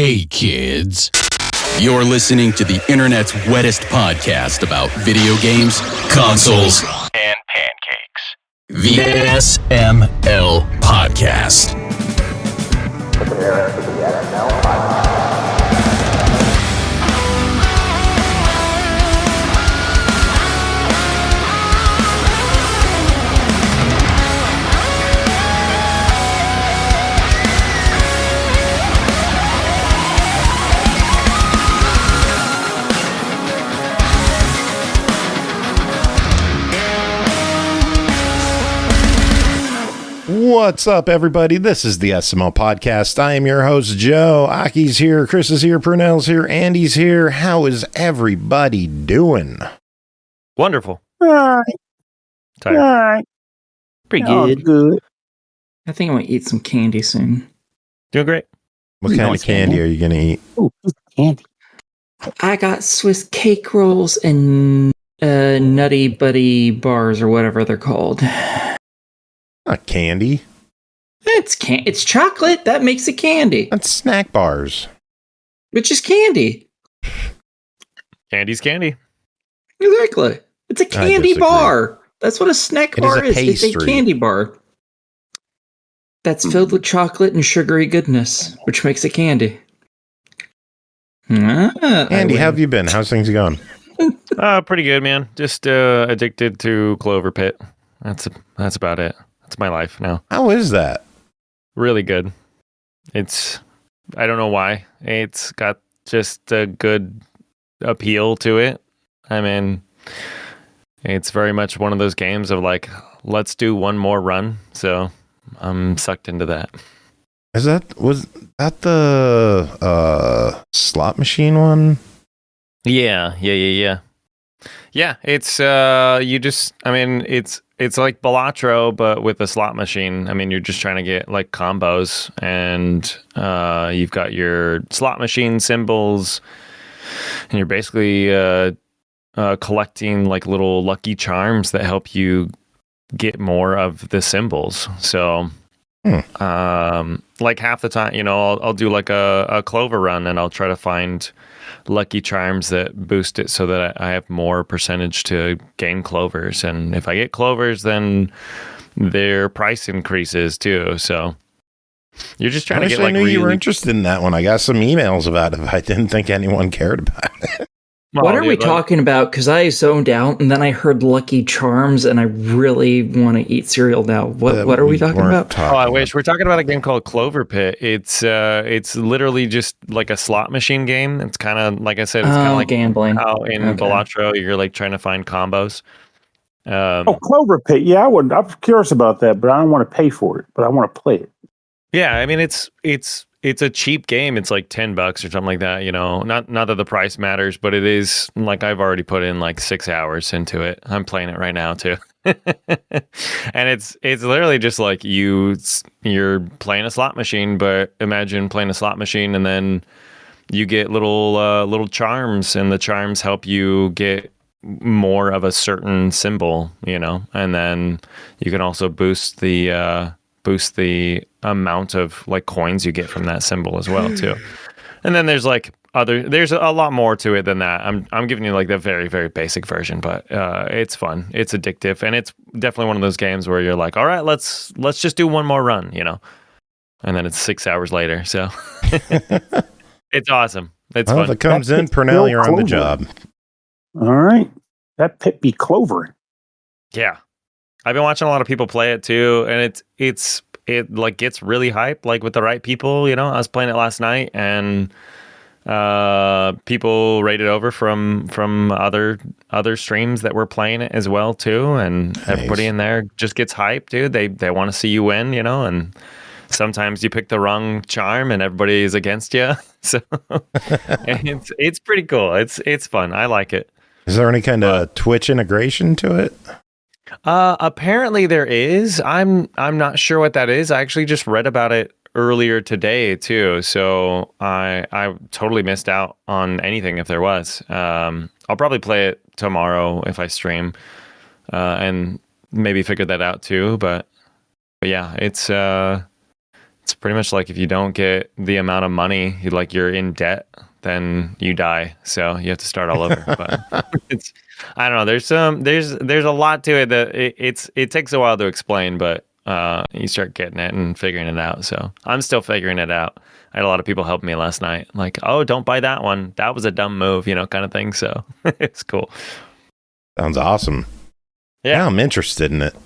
Hey, kids. You're listening to the internet's wettest podcast about video games, consoles, and pancakes. The SML Podcast. Prepare for the SML Podcast. What's up, everybody? This is the SML Podcast. I am your host, Joe. Aki's here, Chris is here, Pernell's here, Andy's here. How is everybody doing? Wonderful. All right. Tired. All right. Pretty Oh, good. good. I think I'm gonna eat some candy soon. Doing great. What kind of candy are you going to eat? Oh, candy. I got Swiss cake rolls and Nutty Buddy bars or whatever they're called. Not candy. It's chocolate that makes it candy, That's snack bars. which is candy. Candy's candy. Exactly. It's a candy disagree. bar. That's what a snack It bar is is. a It's a pastry. candy bar that's filled with chocolate and sugary goodness, which makes it candy. Andy, how have you been? How's things going? Pretty good, man. Just addicted to Clover Pit. That's about it. That's my life now. How is that? Really good. I don't know why. It's got just a good appeal to it. I mean, it's very much one of those games of like, let's do one more run. So I'm sucked into that. Was that the slot machine one? Yeah. Yeah, it's it's like Balatro, but with a slot machine. I mean, you're just trying to get like combos, and you've got your slot machine symbols, and you're basically collecting like little lucky charms that help you get more of the symbols. So, like half the time, I'll do like a Clover run, and I'll try to find lucky charms that boost it so that I have more percentage to gain clovers. And if I get clovers, then their price increases too. So you're just trying to get like I knew you were interested in that one. I got some emails about it. I didn't think anyone cared about it. What are we talking about? Because I zoned out and then I heard Lucky Charms and I really want to eat cereal now. What are we talking about? I wish. We're talking about a game called Clover Pit. It's literally just like a slot machine game. It's kind of, like I said, it's kind of like gambling. how in Balatro you're like trying to find combos. Clover Pit. Yeah, I'm curious about that, but I don't want to pay for it. But I want to play it. Yeah, I mean it's a cheap game. It's like $10 or something like that, Not that the price matters, but it is like I've already put in like 6 hours into it. I'm playing it right now too. And it's literally just like you're playing a slot machine, but imagine playing a slot machine and then you get little charms, and the charms help you get more of a certain symbol, and then you can also boost the amount of like coins you get from that symbol as well too. And then there's a lot more to it than that. I'm giving you like the very, very basic version, but it's fun. It's addictive, and it's definitely one of those games where you're like, all right, let's just do one more run, and then it's 6 hours later. So it's awesome. It's fun. If it comes in, Pernell, you're on the job. All right. That pit be clovering. Yeah. I've been watching a lot of people play it too, and it like gets really hype, like with the right people. I was playing it last night, and people rated over from other streams that were playing it as well too, and Nice. Everybody in there just gets hyped, dude. They want to see you win, and sometimes you pick the wrong charm and everybody is against you. So and it's pretty cool. It's fun. I like it. Is there any kind of Twitch integration to it? Apparently there is. I'm not sure what that is. I actually just read about it earlier today too, so I totally missed out on anything if there was. I'll probably play it tomorrow if I stream, and maybe figure that out too. But yeah, it's It's pretty much like if you don't get the amount of money, you're in debt, then you die. So you have to start all over. But it's, I don't know. There's a lot to it that it takes a while to explain, but you start getting it and figuring it out. So I'm still figuring it out. I had a lot of people help me last night, like, oh, don't buy that one. That was a dumb move, kind of thing. So it's cool. Sounds awesome. Yeah, I'm interested in it.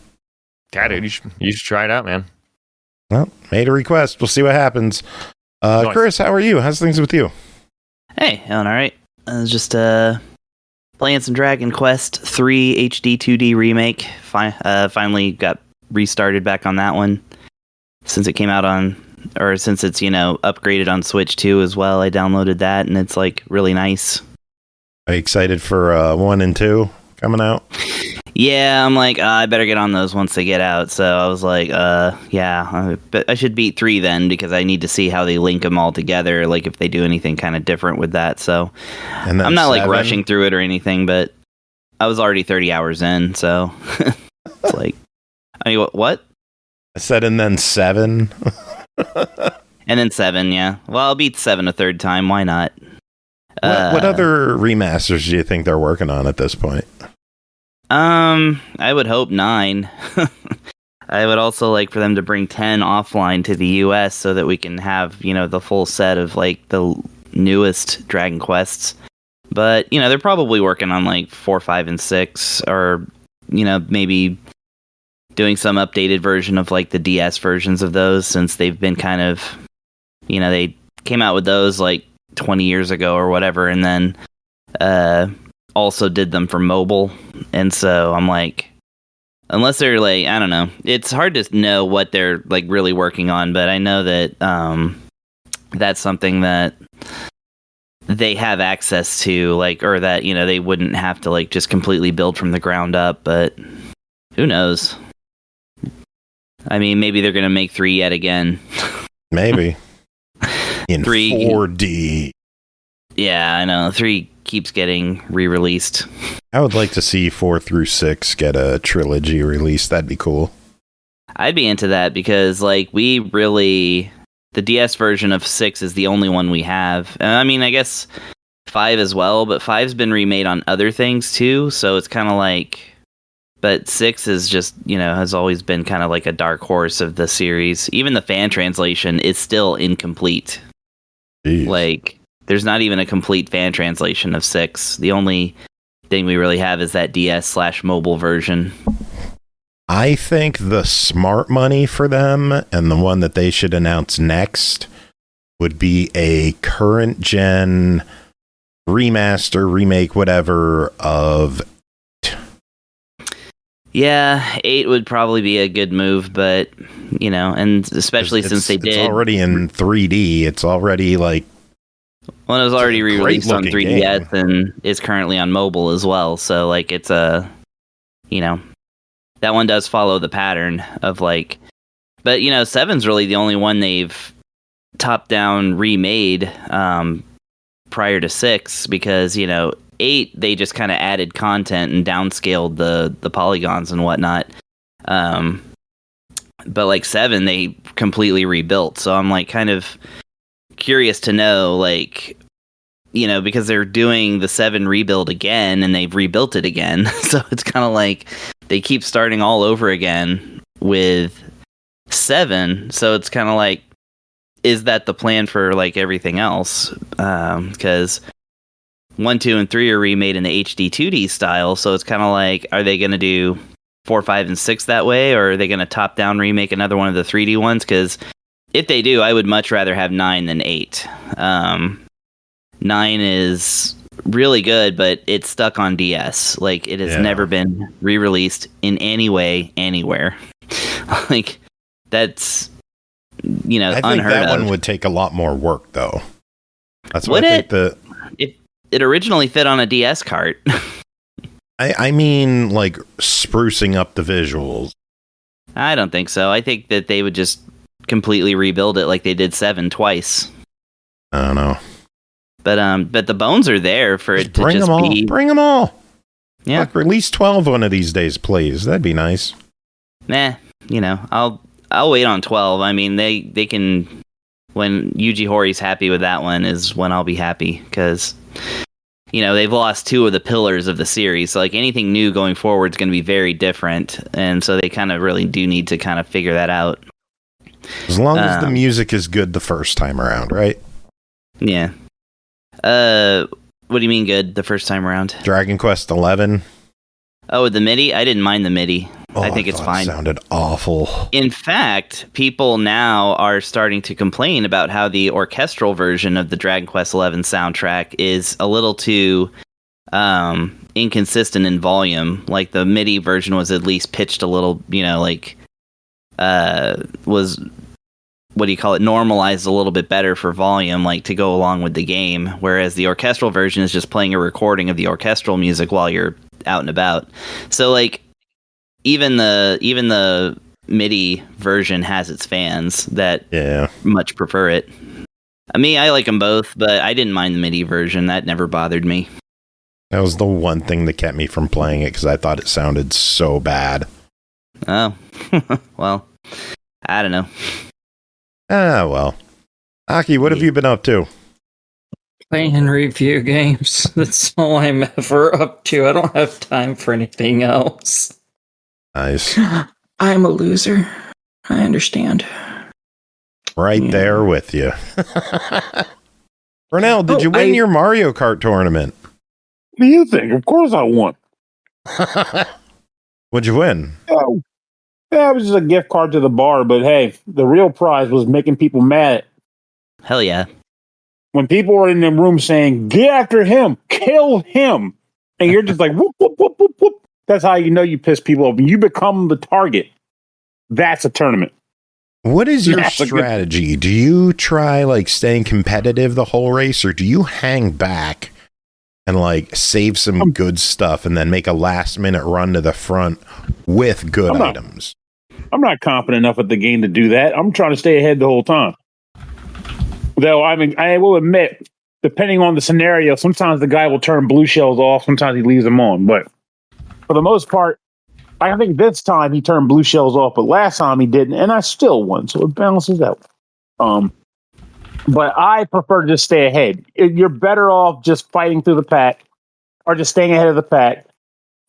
Yeah, dude, you should try it out, man. Well, made a request. We'll see what happens. Nice. Chris, how are you? How's things with you? Hey, doing all right. I was just playing some Dragon Quest 3 HD 2D remake. Finally got restarted back on that one since it came out since it's upgraded on Switch 2 as well. I downloaded that and it's really nice. Are you excited for 1 and 2 coming out? Yeah, I'm I better get on those once they get out. So I was but I should beat 3 then because I need to see how they link them all together, if they do anything kind of different with that. So I'm not 7? rushing through it or anything, but I was already 30 hours in, so it's what? I said, and then 7. And then 7, yeah. Well, I'll beat 7 a third time. Why not? What other remasters do you think they're working on at this point? I would hope 9. I would also like for them to bring 10 offline to the US so that we can have, the full set of the newest Dragon Quests. But, they're probably working on 4, 5, and 6, or, maybe doing some updated version of the DS versions of those, since they've been kind of, they came out with those 20 years ago or whatever, and then also did them for mobile. And so I'm unless they're I don't know, it's hard to know what they're really working on, but I know that that's something that they have access to, or that they wouldn't have to just completely build from the ground up. But who knows? I mean, maybe they're gonna make 3 yet again. Maybe in 3 4D. Yeah, I know. 3 keeps getting re-released. I would like to see 4 through 6 get a trilogy release. That'd be cool. I'd be into that because, the DS version of 6 is the only one we have. I mean, I guess 5 as well, but 5's been remade on other things too, so it's kind of but 6 is just, has always been kind of a dark horse of the series. Even the fan translation is still incomplete. Jeez. There's not even a complete fan translation of 6. The only thing we really have is that DS/mobile version. I think the smart money for them, and the one that they should announce next, would be a current gen remaster, remake, whatever, of... Yeah, 8 would probably be a good move, but, and especially since they did... It's already in 3D. It's already, Well, it was already re-released on 3DS game. And is currently on mobile as well. So, it's a... that one does follow the pattern of, But, 7's really the only one they've top-down remade prior to 6, because, 8, they just kind of added content and downscaled the polygons and whatnot. But 7, they completely rebuilt. So I'm kind of curious to know, because they're doing the 7 rebuild again and they've rebuilt it again. So it's kind of they keep starting all over again with 7. So it's kind of is that the plan for everything else? Because 1, 2, and 3 are remade in the HD 2D style, so it's kind of are they going to do 4, 5, and 6 that way, or are they going to top-down remake another one of the 3D ones? Because if they do, I would much rather have 9 than 8. 9 is really good, but it's stuck on DS. It has never been re-released in any way, anywhere. That's, I think unheard that of. one would take a lot more work, though. That's what Would I think It originally fit on a DS cart. I mean, sprucing up the visuals. I don't think so. I think that they would just completely rebuild it like they did 7 twice. I don't know. But the bones are there for it to bring just them all. be... Bring them all. Yeah. Release 12 one of these days, please. That'd be nice. I'll I'll wait on 12. I mean, they can. When Yuji Hoри's happy with that one is when I'll be happy, because they've lost 2 of the pillars of the series. So like anything new going forward is going to be very different, and so they kind of really do need to kind of figure that out. As long as the music is good the first time around, right? Yeah. What do you mean good the first time around? Dragon Quest 11. Oh, the MIDI? I didn't mind the MIDI. I think it's fine. It sounded awful. In fact, people now are starting to complain about how the orchestral version of the Dragon Quest XI soundtrack is a little too inconsistent in volume. Like the MIDI version was at least pitched a little, was, what do you call it, normalized a little bit better for volume, like to go along with the game. Whereas the orchestral version is just playing a recording of the orchestral music while you're out and about. So like even the MIDI version has its fans that much prefer it. I mean, I like them both, but I didn't mind the MIDI version. That never bothered me. That was the one thing that kept me from playing it, because I thought it sounded so bad. Oh, well, I don't know. Ah, well. Aki, what have you been up to? Playing review games. That's all I'm ever up to. I don't have time for anything else. Nice. I'm a loser. I understand. Right there with you. Pernell, did you win your Mario Kart tournament? What do you think? Of course I won. What'd you win? Oh, yeah, it was just a gift card to the bar, but hey, the real prize was making people mad. Hell yeah. When people were in the room saying, get after him, kill him, and you're just like, whoop, whoop, whoop, whoop, whoop. That's how you know you piss people off. When you become the target, that's a tournament. What is your strategy? Do you try like staying competitive the whole race, or do you hang back and like save some good stuff and then make a last minute run to the front with good items? I'm not confident enough at the game to do that. I'm trying to stay ahead the whole time. Though, I mean, I will admit, depending on the scenario, sometimes the guy will turn blue shells off, sometimes he leaves them on. But for the most part, I think this time he turned blue shells off, but last time he didn't, and I still won, so it balances out. But I prefer to just stay ahead. You're better off just fighting through the pack, or just staying ahead of the pack,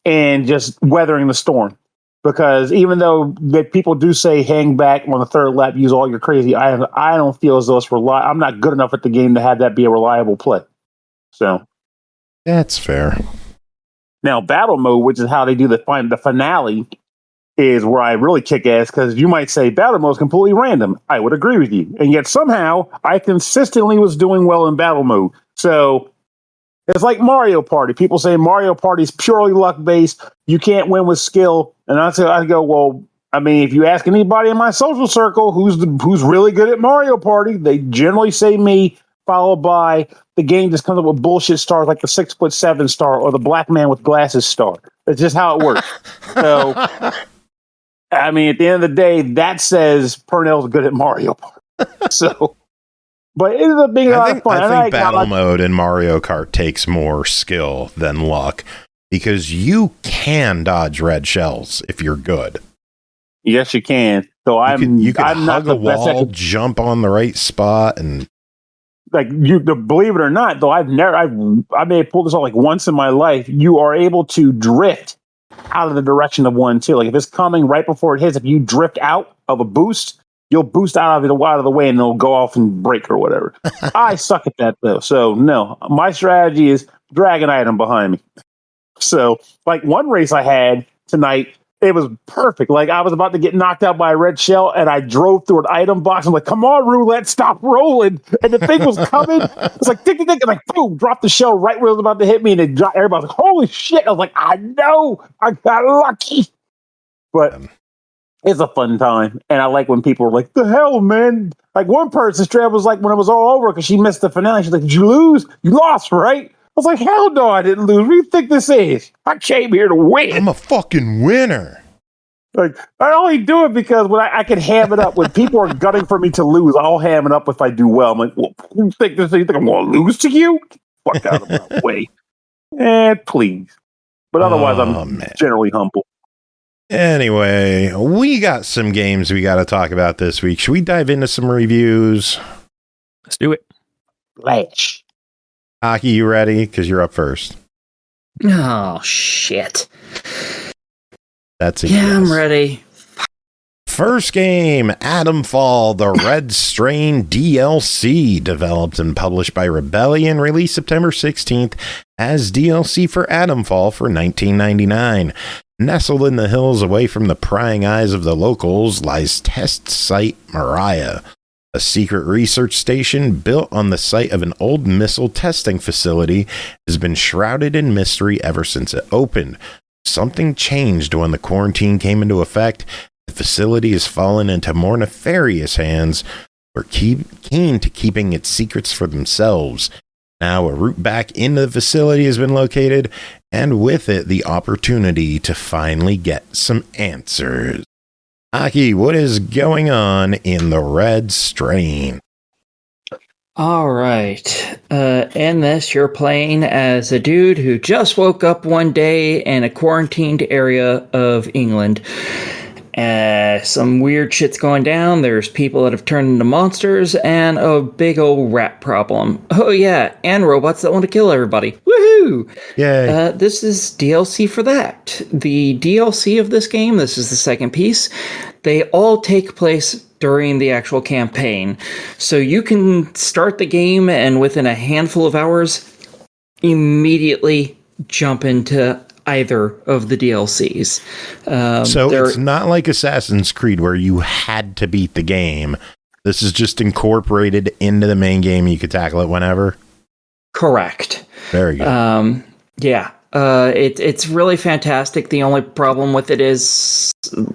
and just weathering the storm. Because even though that people do say hang back on the third lap, use all your crazy items, I don't feel as though it's reliable. I'm not good enough at the game to have that be a reliable play. So that's fair. Now, battle mode, which is how they do the finale, is where I really kick ass, because you might say battle mode is completely random. I would agree with you. And yet somehow I consistently was doing well in battle mode. So it's like Mario Party. People say Mario Party is purely luck-based. You can't win with skill. And I go, well, I mean, if you ask anybody in my social circle who's really good at Mario Party, they generally say me, followed by the game just comes up with bullshit stars like the 6'7" star or the black man with glasses star. It's just how it works. So, I mean, at the end of the day, that says Pernell's good at Mario Party. So, but it ended up being a lot of fun. I think battle mode in Mario Kart takes more skill than luck, because you can dodge red shells if you're good. Yes, you can. So you can hug a wall, jump on the right spot, and like believe it or not, though I may have pulled this off like once in my life. You are able to drift out of the direction of one too. Like if it's coming right before it hits, if you drift out of a boost, you'll boost out of the way and it'll go off and break or whatever. I suck at that though. So no, my strategy is drag an item behind me. So like one race I had tonight, it was perfect. Like I was about to get knocked out by a red shell and I drove through an item box. I'm like, come on, roulette, stop rolling. And the thing was coming. It's like, tick, tick, tick. And like, boom, dropped the shell right where it was about to hit me. And it dropped. Everybody was like, holy shit. I was like, I know. I got lucky. But it's a fun time. And I like when people are like, the hell, man. Like one person straight up was like, when it was all over, because she missed the finale, she's like, did you lose? You lost, right? I was like, hell no, I didn't lose. What do you think this is? I came here to win. I'm a fucking winner. Like, I only do it because when I can ham it up. When people are gunning for me to lose, I'll ham it up if I do well. I'm like, well, you think I'm going to lose to you? Fuck out of my way. Please. But otherwise, I'm generally humble. Anyway, we got some games we got to talk about this week. Should we dive into some reviews? Let's do it. Flash. Aki, you ready? Because you're up first. Oh, shit. That's a Yeah, yes. I'm ready. First game, Atomfall, the Red Strain DLC, developed and published by Rebellion, released September 16th as DLC for Atomfall for $19.99. Nestled in the hills away from the prying eyes of the locals lies test site Mariah, a secret research station built on the site of an old missile testing facility has been shrouded in mystery ever since it opened. Something changed when the quarantine came into effect. The facility has fallen into more nefarious hands who are keen to keeping its secrets for themselves. Now a route back into the facility has been located, and with it the opportunity to finally get some answers. Aki, what is going on in the Red Strain? All right. In this, you're playing as a dude who just woke up one day in a quarantined area of England. Some weird shit's going down. There's people that have turned into monsters and a big old rat problem. Oh yeah, and robots that want to kill everybody. Woohoo! Yay. This is DLC for that. The DLC of this game, this is the second piece, they all take place during the actual campaign. So you can start the game and within a handful of hours, immediately jump into either of the DLCs. So it's not like Assassin's Creed where you had to beat the game. This is just incorporated into the main game. You could tackle it whenever. Correct. Very good. Yeah. It's really fantastic. The only problem with it is,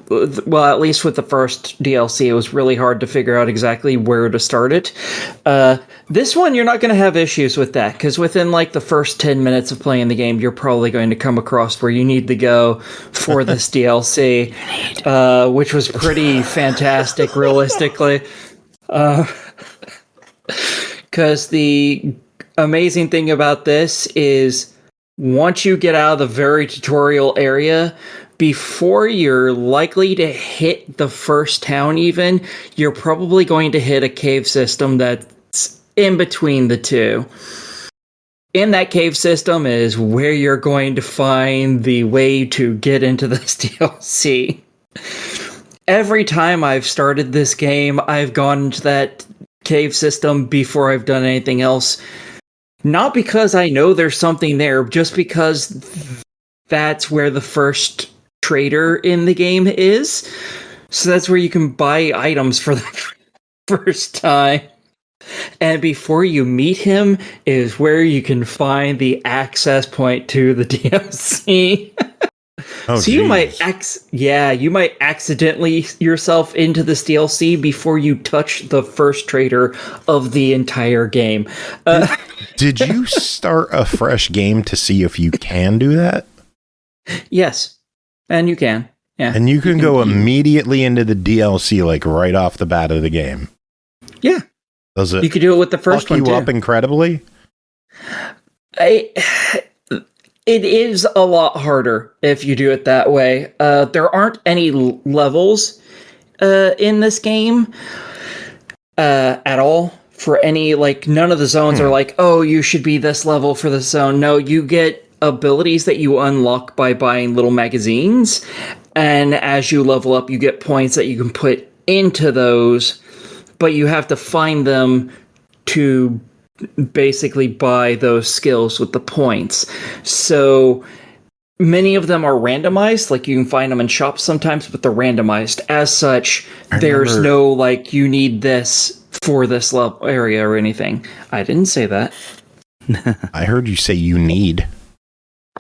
well, at least with the first DLC, it was really hard to figure out exactly where to start it. This one, you're not going to have issues with that, because within like the first 10 minutes of playing the game, you're probably going to come across where you need to go for this DLC, which was pretty fantastic, realistically. Because the amazing thing about this is, once you get out of the very tutorial area, before you're likely to hit the first town even, you're probably going to hit a cave system that's in between the two. In that cave system is where you're going to find the way to get into this DLC. Every time I've started this game, I've gone into that cave system before I've done anything else. Not because I know there's something there, just because that's where the first trader in the game is. So that's where you can buy items for the first time. And before you meet him is where you can find the access point to the DLC. Oh, so you might accidentally yourself into this DLC before you touch the first trader of the entire game. Did you start a fresh game to see if you can do that? Yes, and you can. Yeah, and you can go immediately into the DLC, like right off the bat of the game. Yeah, does it? You could do it with the first one too. Up incredibly. It is a lot harder if you do it that way. There aren't any levels in this game at all. For any, like, none of the zones are like, oh, you should be this level for this zone. No, you get abilities that you unlock by buying little magazines. And as you level up, you get points that you can put into those. But you have to find them to basically buy those skills with the points. So many of them are randomized. Like, you can find them in shops sometimes, but they're randomized. As such, there's no, like, you need this for this level area or anything. I didn't say that. I heard you say you need.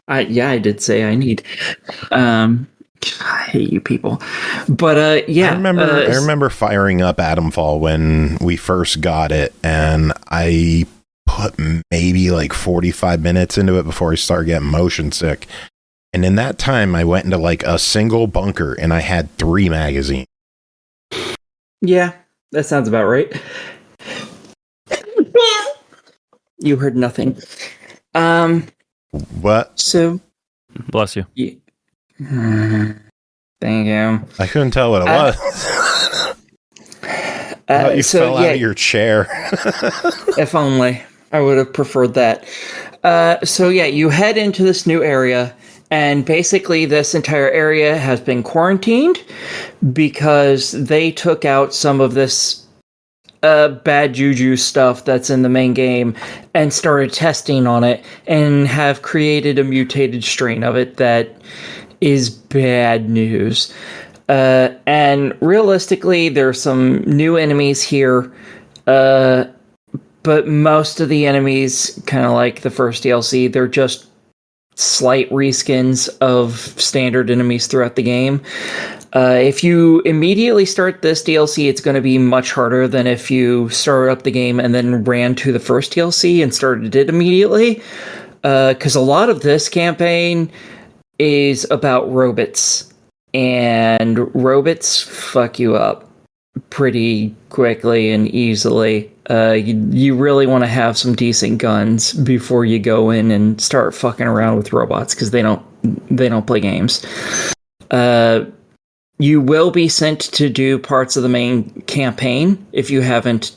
I did say I need. I hate you people. But yeah. I remember firing up Atomfall when we first got it, and I put maybe like 45 minutes into it before I started getting motion sick. And in that time, I went into like a single bunker, and I had 3 magazines. Yeah. That sounds about right. You heard nothing. What? So, bless you. Thank you. I couldn't tell what it was. I thought you fell out of your chair. If only. I would have preferred that. You head into this new area, and basically this entire area has been quarantined because they took out some of this bad juju stuff that's in the main game and started testing on it and have created a mutated strain of it that is bad news. And realistically, there's some new enemies here, but most of the enemies, kind of like the first DLC, they're just slight reskins of standard enemies throughout the game. If you immediately start this DLC, it's going to be much harder than if you started up the game and then ran to the first DLC and started it immediately. Because a lot of this campaign is about robots, and robots fuck you up pretty quickly and easily. You really want to have some decent guns before you go in and start fucking around with robots, because they don't play games. You will be sent to do parts of the main campaign if you haven't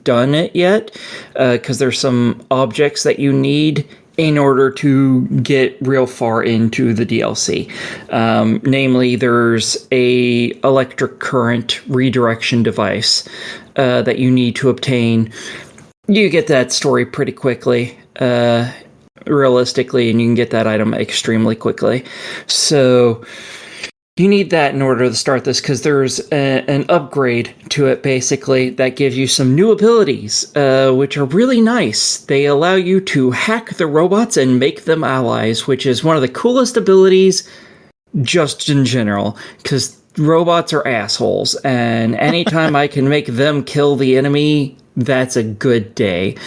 done it yet, because there's some objects that you need in order to get real far into the DLC. Namely, there's a electric current redirection device that you need to obtain. You get that story pretty quickly, realistically, and you can get that item extremely quickly. So you need that in order to start this, because there's an upgrade to it, basically, that gives you some new abilities, which are really nice. They allow you to hack the robots and make them allies, which is one of the coolest abilities just in general, because robots are assholes, and anytime I can make them kill the enemy, that's a good day.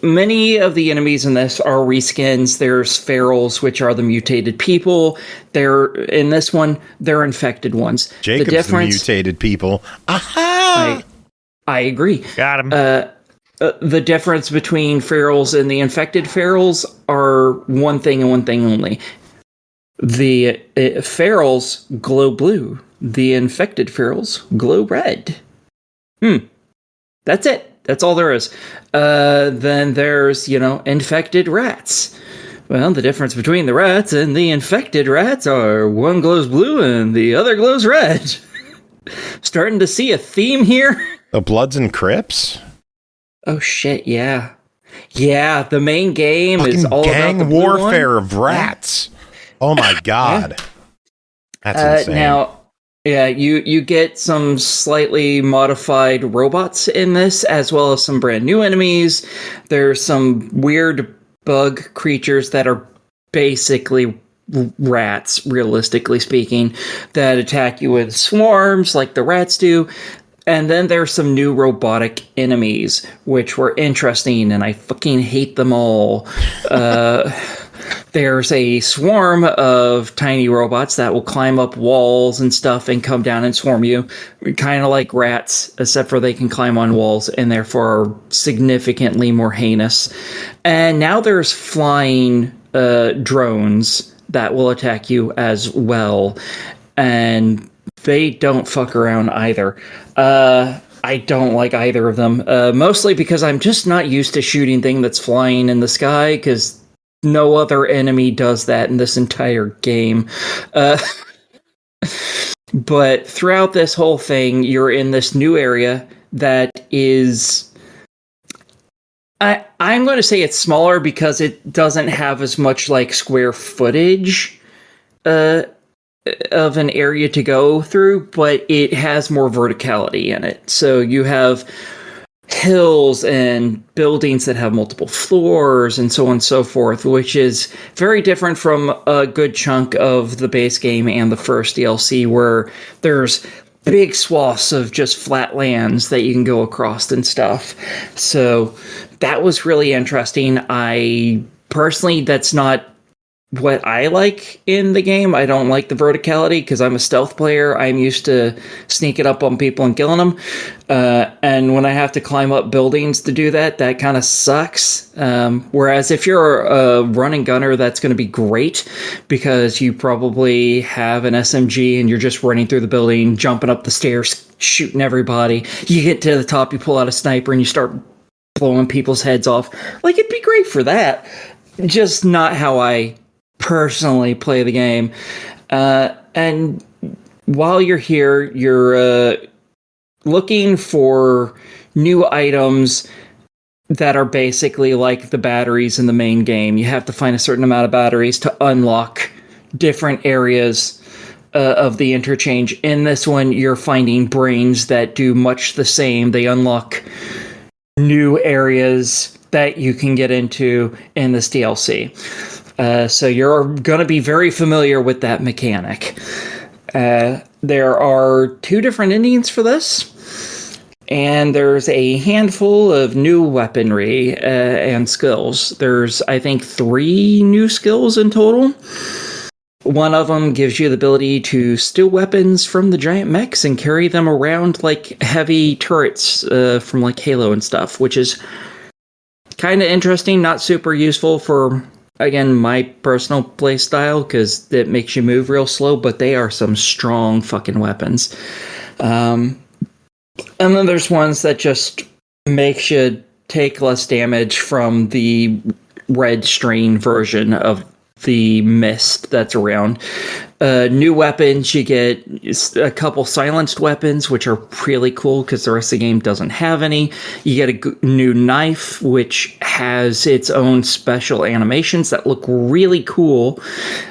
Many of the enemies in this are reskins. There's ferals, which are the mutated people. In this one, they're infected ones. Jacob's the mutated people. Aha! I agree. Got him. The difference between ferals and the infected ferals are one thing and one thing only. The ferals glow blue. The infected ferals glow red. That's it. That's all there is. Then there's, infected rats. Well, the difference between the rats and the infected rats are one glows blue and the other glows red. Starting to see a theme here. The Bloods and Crips? Oh, shit, yeah. Yeah, the main game is all gang about the blue warfare one. of rats. Oh, my God. That's insane. Now, yeah, you get some slightly modified robots in this, as well as some brand new enemies. There's some weird bug creatures that are basically rats, realistically speaking, that attack you with swarms like the rats do. And then there's some new robotic enemies, which were interesting, and I fucking hate them all. There's a swarm of tiny robots that will climb up walls and stuff and come down and swarm you. Kind of like rats, except for they can climb on walls and therefore are significantly more heinous. And now there's flying drones that will attack you as well. And they don't fuck around either. I don't like either of them. Mostly because I'm just not used to shooting things that's flying in the sky, because no other enemy does that in this entire game. But throughout this whole thing, you're in this new area that is... I'm going to say it's smaller because it doesn't have as much square footage of an area to go through, but it has more verticality in it. So you have hills and buildings that have multiple floors and so on and so forth, which is very different from a good chunk of the base game and the first DLC, where there's big swaths of just flat lands that you can go across and stuff. So that was really interesting. I personally, that's not what I like in the game. I don't like the verticality because I'm a stealth player. I'm used to sneaking up on people and killing them. And when I have to climb up buildings to do that, that kind of sucks. Whereas if you're a running gunner, that's going to be great because you probably have an SMG and you're just running through the building, jumping up the stairs, shooting everybody. You get to the top, you pull out a sniper and you start blowing people's heads off. Like, it'd be great for that. Just not how I personally play the game. And while you're here, you're looking for new items that are basically like the batteries in the main game. You have to find a certain amount of batteries to unlock different areas of the interchange. In this one, you're finding brains that do much the same. They unlock new areas that you can get into in this DLC. So you're going to be very familiar with that mechanic. There are 2 different endings for this, and there's a handful of new weaponry and skills. There's, I think, 3 new skills in total. One of them gives you the ability to steal weapons from the giant mechs and carry them around like heavy turrets from like Halo and stuff, which is kind of interesting, not super useful for, again, my personal play style, because it makes you move real slow, but they are some strong fucking weapons. And then there's ones that just makes you take less damage from the red strain version of the mist that's around. New weapons, you get a couple silenced weapons, which are really cool because the rest of the game doesn't have any. You get a new knife, which has its own special animations that look really cool.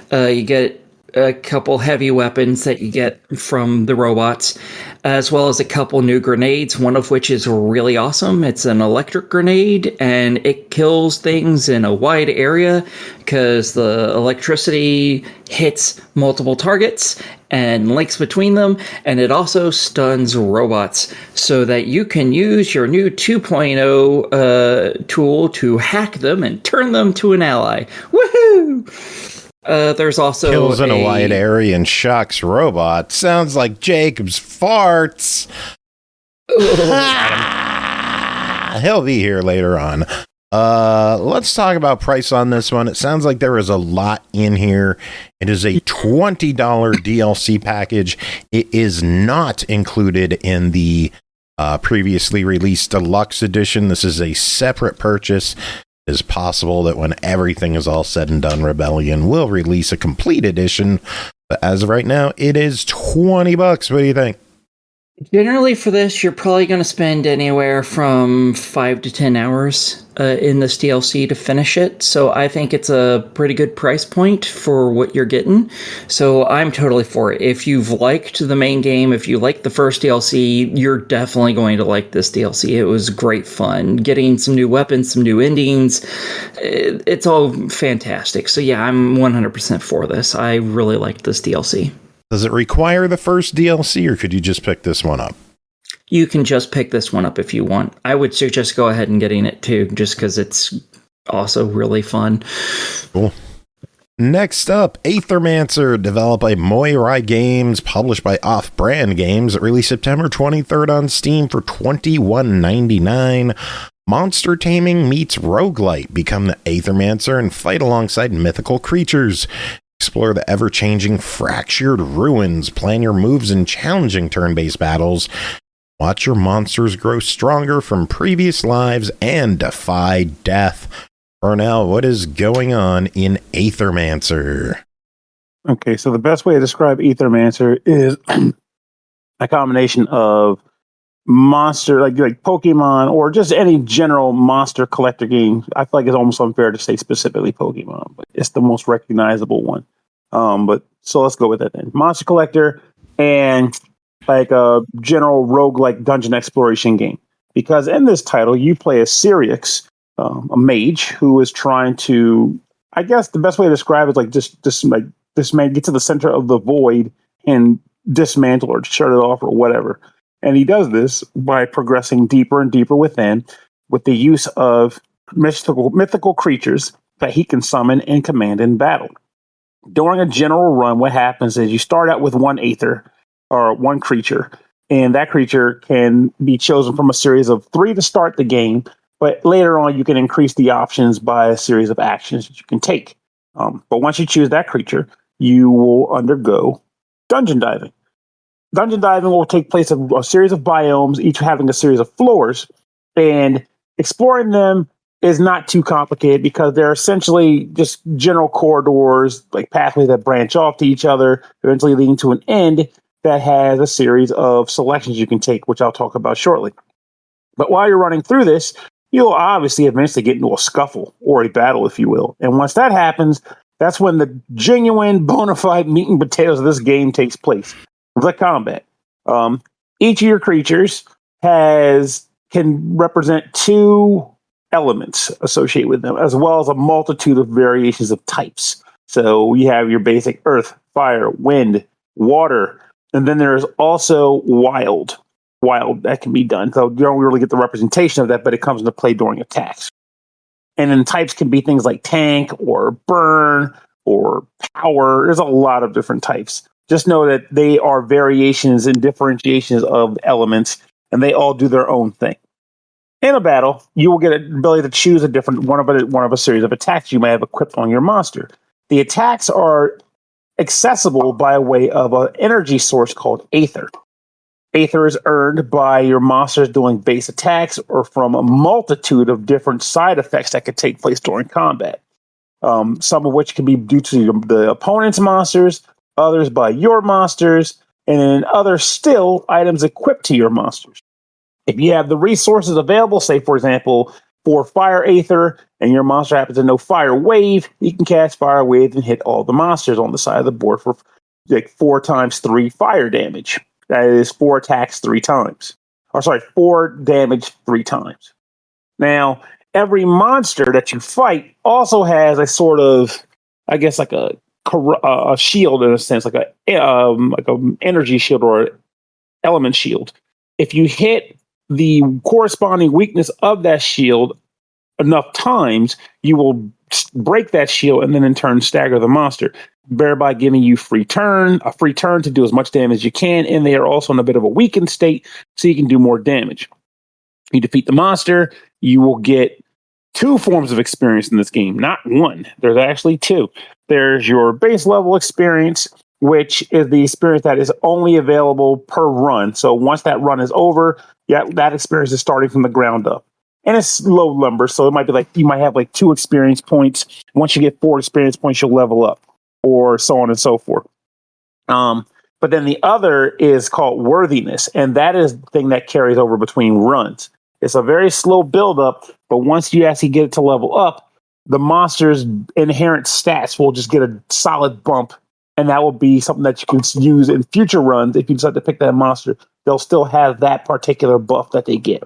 You get a couple heavy weapons that you get from the robots, as well as a couple new grenades, one of which is really awesome. It's an electric grenade, and it kills things in a wide area because the electricity hits multiple targets and links between them, and it also stuns robots so that you can use your new 2.0 tool to hack them and turn them to an ally. Woohoo! There's also kills in a wide area and shocks robots. Sounds like Jacob's farts. He'll be here later on. Let's talk about price on this one. It sounds like there is a lot in here. It is a $20 DLC package. It is not included in the previously released deluxe edition. This is a separate purchase. It is possible that when everything is all said and done, Rebellion will release a complete edition. But as of right now, it is $20. What do you think? Generally for this, you're probably going to spend anywhere from 5 to 10 hours in this DLC to finish it. So I think it's a pretty good price point for what you're getting. So I'm totally for it. If you've liked the main game, if you liked the first DLC, you're definitely going to like this DLC. It was great fun. Getting some new weapons, some new endings. It's all fantastic. So yeah, I'm 100% for this. I really liked this DLC. Does it require the first DLC, or could you just pick this one up? You can just pick this one up if you want. I would suggest go ahead and getting it too, just because it's also really fun. Cool. Next up, Aethermancer, developed by Moirai Games, published by Offbrand Games. It released September 23rd on Steam for $21.99. Monster taming meets roguelite. Become the Aethermancer and fight alongside mythical creatures. Explore the ever-changing fractured ruins, plan your moves in challenging turn-based battles, watch your monsters grow stronger from previous lives, and defy death. Pernell, what is going on in Aethermancer? Okay, so the best way to describe Aethermancer is a combination of monster, like Pokemon, or just any general monster collector game. I feel like it's almost unfair to say specifically Pokemon, but it's the most recognizable one. But so let's go with it then. Monster collector and like a general rogue-like dungeon exploration game. Because in this title, you play as Syrix, a mage who is trying to, I guess the best way to describe it is like just this man get to the center of the void and dismantle or shut it off or whatever. And he does this by progressing deeper and deeper within with the use of mythical creatures that he can summon and command in battle. During a general run, what happens is you start out with one Aether or one creature, and that creature can be chosen from a series of 3 to start the game, but later on you can increase the options by a series of actions that you can take. But once you choose that creature, you will undergo dungeon diving. Dungeon diving will take place in a series of biomes, each having a series of floors, and exploring them is not too complicated because they're essentially just general corridors, like pathways that branch off to each other, eventually leading to an end that has a series of selections you can take, which I'll talk about shortly. But while you're running through this, you'll obviously eventually get into a scuffle or a battle, if you will. And once that happens, that's when the genuine, bona fide meat and potatoes of this game takes place. The combat. Each of your creatures can represent 2 elements associated with them, as well as a multitude of variations of types. So you have your basic earth, fire, wind, water, and then there's also wild. Wild that can be done. So you don't really get the representation of that, but it comes into play during attacks. And then types can be things like tank or burn or power. There's a lot of different types. Just know that they are variations and differentiations of elements, and they all do their own thing. In a battle, you will get an ability to choose a different one of a series of attacks you may have equipped on your monster. The attacks are accessible by way of an energy source called Aether. Aether is earned by your monsters doing base attacks or from a multitude of different side effects that could take place during combat. Some of which can be due to the opponent's monsters, others by your monsters, and then others still items equipped to your monsters. If you have the resources available, say, for example, for Fire Aether, and your monster happens to know Fire Wave, you can cast Fire Wave and hit all the monsters on the side of the board for like 4 times 3 fire damage. That is 4 attacks 3 times. 4 damage 3 times. Now, every monster that you fight also has a sort of, I guess, like a shield in a sense, like a energy shield or element shield. If you hit the corresponding weakness of that shield enough times, you will break that shield and then in turn stagger the monster, thereby giving you a free turn to do as much damage as you can, and they are also in a bit of a weakened state, so you can do more damage. You defeat the monster, you will get 2 forms of experience in this game, not 1. There's actually 2. There's your base level experience, which is the experience that is only available per run. So once that run is over, that experience is starting from the ground up. And it's low number, so it might be like you might have like 2 experience points. Once you get 4 experience points, you'll level up, or so on and so forth. But then the other is called worthiness, and that is the thing that carries over between runs. It's a very slow build up, but once you actually get it to level up, the monster's inherent stats will just get a solid bump, and that will be something that you can use in future runs. If you decide to pick that monster, they'll still have that particular buff that they get.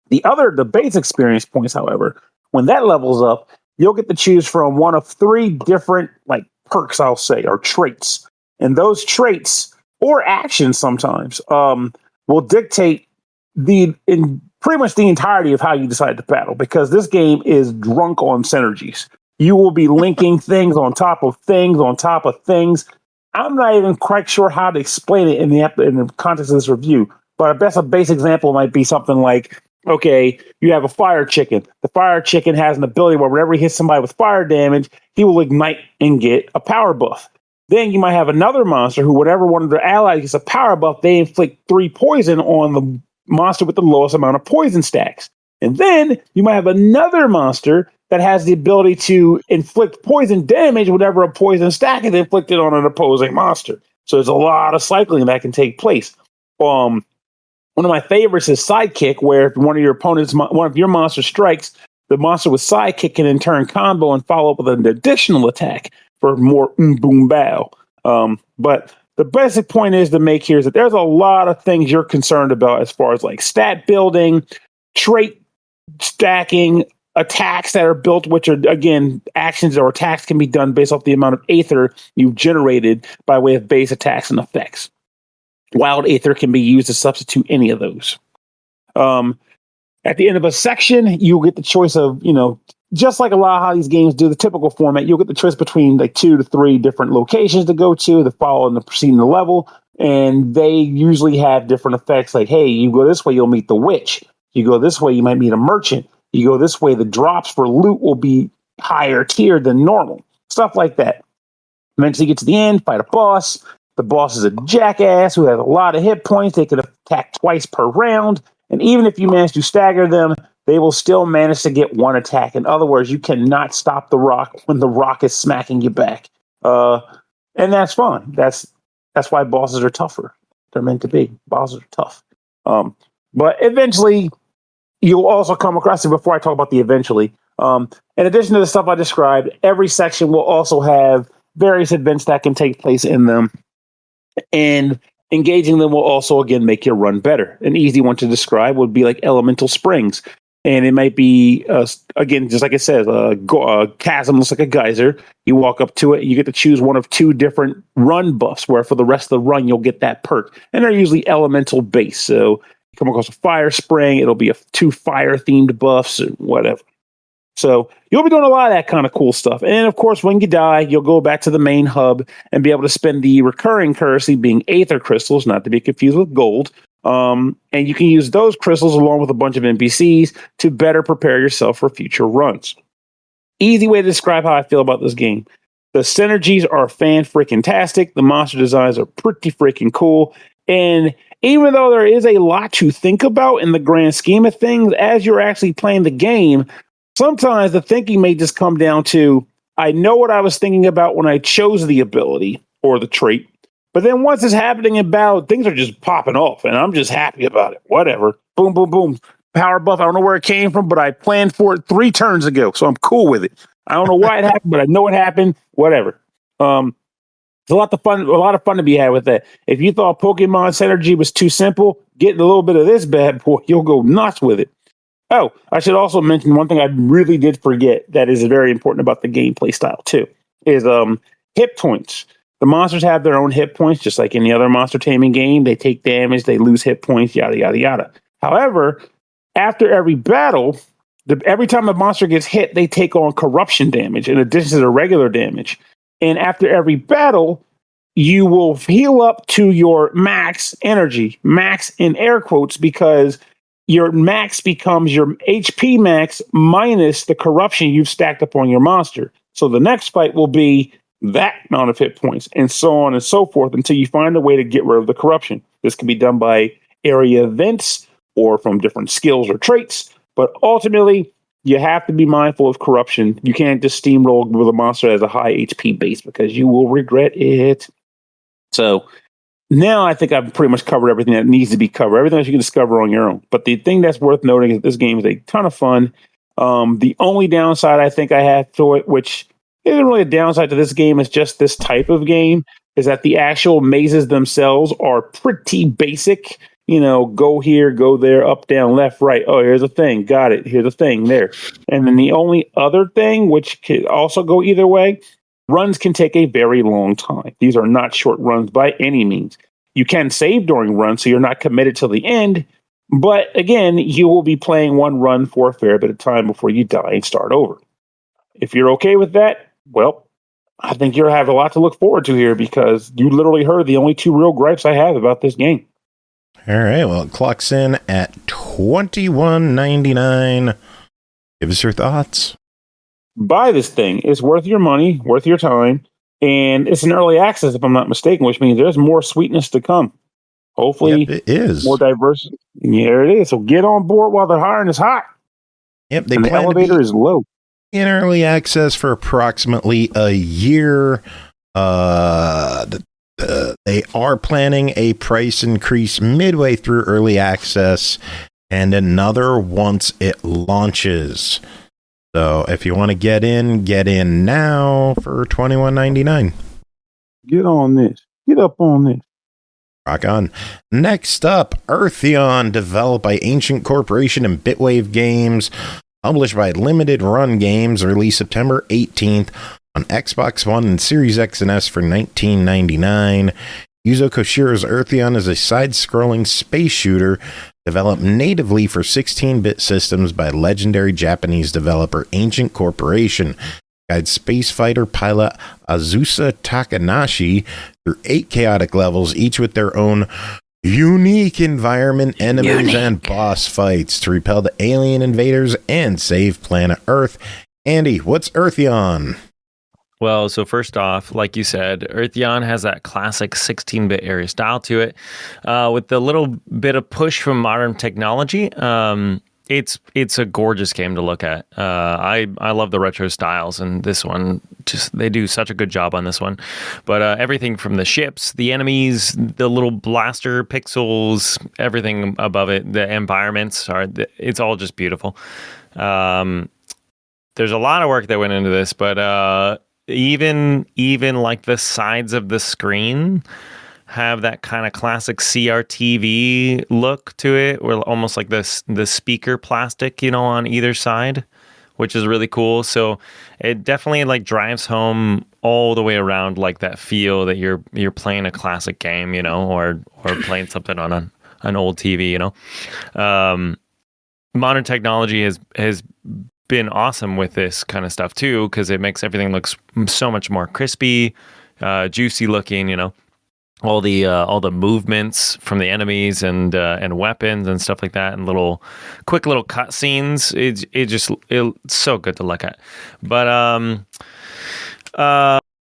The base experience points, however, when that levels up, you'll get to choose from one of 3 different like perks, I'll say, or traits. And those traits or actions sometimes will dictate pretty much the entirety of how you decide to battle, because this game is drunk on synergies. You will be linking things on top of things on top of things. I'm not even quite sure how to explain it in the context of this review, but I guess a base example might be something like, okay, you have a fire chicken. The fire chicken has an ability where whenever he hits somebody with fire damage, he will ignite and get a power buff. Then you might have another monster who, whenever one of their allies gets a power buff, they inflict 3 poison on the monster with the lowest amount of poison stacks. And then you might have another monster that has the ability to inflict poison damage whenever a poison stack is inflicted on an opposing monster. So there's a lot of cycling that can take place. One of my favorites is Sidekick, where if one of your monsters strikes, the monster with Sidekick can in turn combo and follow up with an additional attack for more boom bow. But the basic point is to make here is that there's a lot of things you're concerned about as far as like stat building, trait stacking, attacks that are built, which are, again, actions or attacks can be done based off the amount of Aether you've generated by way of base attacks and effects. Wild Aether can be used to substitute any of those. At the end of a section, you'll get the choice of, just like a lot of how these games do the typical format, you'll get the choice between like 2 to 3 different locations to go to follow and the proceeding the level. And they usually have different effects. Like, hey, you go this way, you'll meet the witch. You go this way, you might meet a merchant. You go this way, the drops for loot will be higher tier than normal. Stuff like that. Eventually get to the end, fight a boss. The boss is a jackass who has a lot of hit points. They can attack twice per round. And even if you manage to stagger them, they will still manage to get one attack. In other words, you cannot stop the rock when the rock is smacking you back. And that's fun. That's why bosses are tougher. They're meant to be. Bosses are tough. But eventually, you'll also come across it. Before I talk about the eventually, in addition to the stuff I described, every section will also have various events that can take place in them. And engaging them will also, again, make your run better. An easy one to describe would be like Elemental Springs. And it might be, again, just like it says, a chasm looks like a geyser. You walk up to it, you get to choose one of 2 different run buffs, where for the rest of the run, you'll get that perk. And they're usually elemental based. So you come across a fire spring, it'll be 2 fire-themed buffs or whatever. So you'll be doing a lot of that kind of cool stuff. And of course, when you die, you'll go back to the main hub and be able to spend the recurring currency, being Aether crystals, not to be confused with gold. And you can use those crystals along with a bunch of NPCs to better prepare yourself for future runs. Easy way to describe how I feel about this game. The synergies are fan-freaking-tastic. The monster designs are pretty freaking cool. And even though there is a lot to think about in the grand scheme of things, as you're actually playing the game, sometimes the thinking may just come down to, I know what I was thinking about when I chose the ability or the trait, but then once it's happening in battle, things are just popping off, and I'm just happy about it. Whatever. Boom, boom, boom. Power buff. I don't know where it came from, but I planned for it 3 turns ago, so I'm cool with it. I don't know why it happened, but I know it happened. Whatever. There's a lot of fun to be had with that. If you thought Pokemon Synergy was too simple, getting a little bit of this bad boy, you'll go nuts with it. Oh, I should also mention one thing I really did forget that is very important about the gameplay style too, is hit points. The monsters have their own hit points, just like any other monster taming game. They take damage, they lose hit points, yada, yada, yada. However, after every battle, every time a monster gets hit, they take on corruption damage in addition to the regular damage. And after every battle, you will heal up to your max energy, max in air quotes, because your max becomes your HP max minus the corruption you've stacked up on your monster. So the next fight will be that amount of hit points, and so on and so forth, until you find a way to get rid of the corruption. This can be done by area events or from different skills or traits, but ultimately, you have to be mindful of corruption. You can't just steamroll with a monster that has a high HP base, because you will regret it. So now I think I've pretty much covered everything that needs to be covered, everything that you can discover on your own. But the thing that's worth noting is this game is a ton of fun. The only downside I think I have to it, which isn't really a downside to this game, is just this type of game, is that the actual mazes themselves are pretty basic. You know, go here, go there, up, down, left, right. Oh, here's a thing. Got it. Here's a thing there. And then the only other thing, which could also go either way, runs can take a very long time. These are not short runs by any means. You can save during runs, so you're not committed till the end. But again, you will be playing one run for a fair bit of time before you die and start over. If you're okay with that, well, I think you'll have a lot to look forward to here, because you literally heard the only 2 real gripes I have about this game. All right, well, it clocks in at $21.99. Give us your thoughts. Buy this thing. It's worth your money, worth your time, and it's an early access, if I'm not mistaken, which means there's more sweetness to come. Hopefully, Yep, it is more diverse. Yeah, it is. So get on board while the hiring is hot. Yep, they and the plan elevator to be is low. in early access for approximately a year. They are planning a price increase midway through early access, and another once it launches. So if you want to get in now for $21.99. Get on this. Get up on this. Rock on. Next up, Earthion, developed by Ancient Corporation and Bitwave Games, published by Limited Run Games, released September 18th on Xbox One and Series X and S for $19.99. Yuzo Koshiro's Earthion is a side-scrolling space shooter Developed natively for 16-bit systems by legendary Japanese developer Ancient Corporation, guides space fighter pilot Azusa Takanashi through 8 chaotic levels, each with their own unique environment, enemies, and boss fights to repel the alien invaders and save planet Earth. Andy, what's Earthion? Well, so first off, like you said, Earthion has that classic 16-bit area style to it, with a little bit of push from modern technology. It's a gorgeous game to look at. I love the retro styles, and this one they do such a good job on this one. But everything from the ships, the enemies, the little blaster pixels, everything above it, the environments it's all just beautiful. There's a lot of work that went into this, but even like the sides of the screen have that kind of classic CRTV look to it, where almost like the speaker plastic, on either side, which is really cool. So it definitely like drives home all the way around, like that feel that you're playing a classic game, or playing something on an old TV, Modern technology has been awesome with this kind of stuff too, because it makes everything look so much more crispy, juicy looking, all the movements from the enemies and weapons and stuff like that, and quick little cutscenes. It's so good to look at. But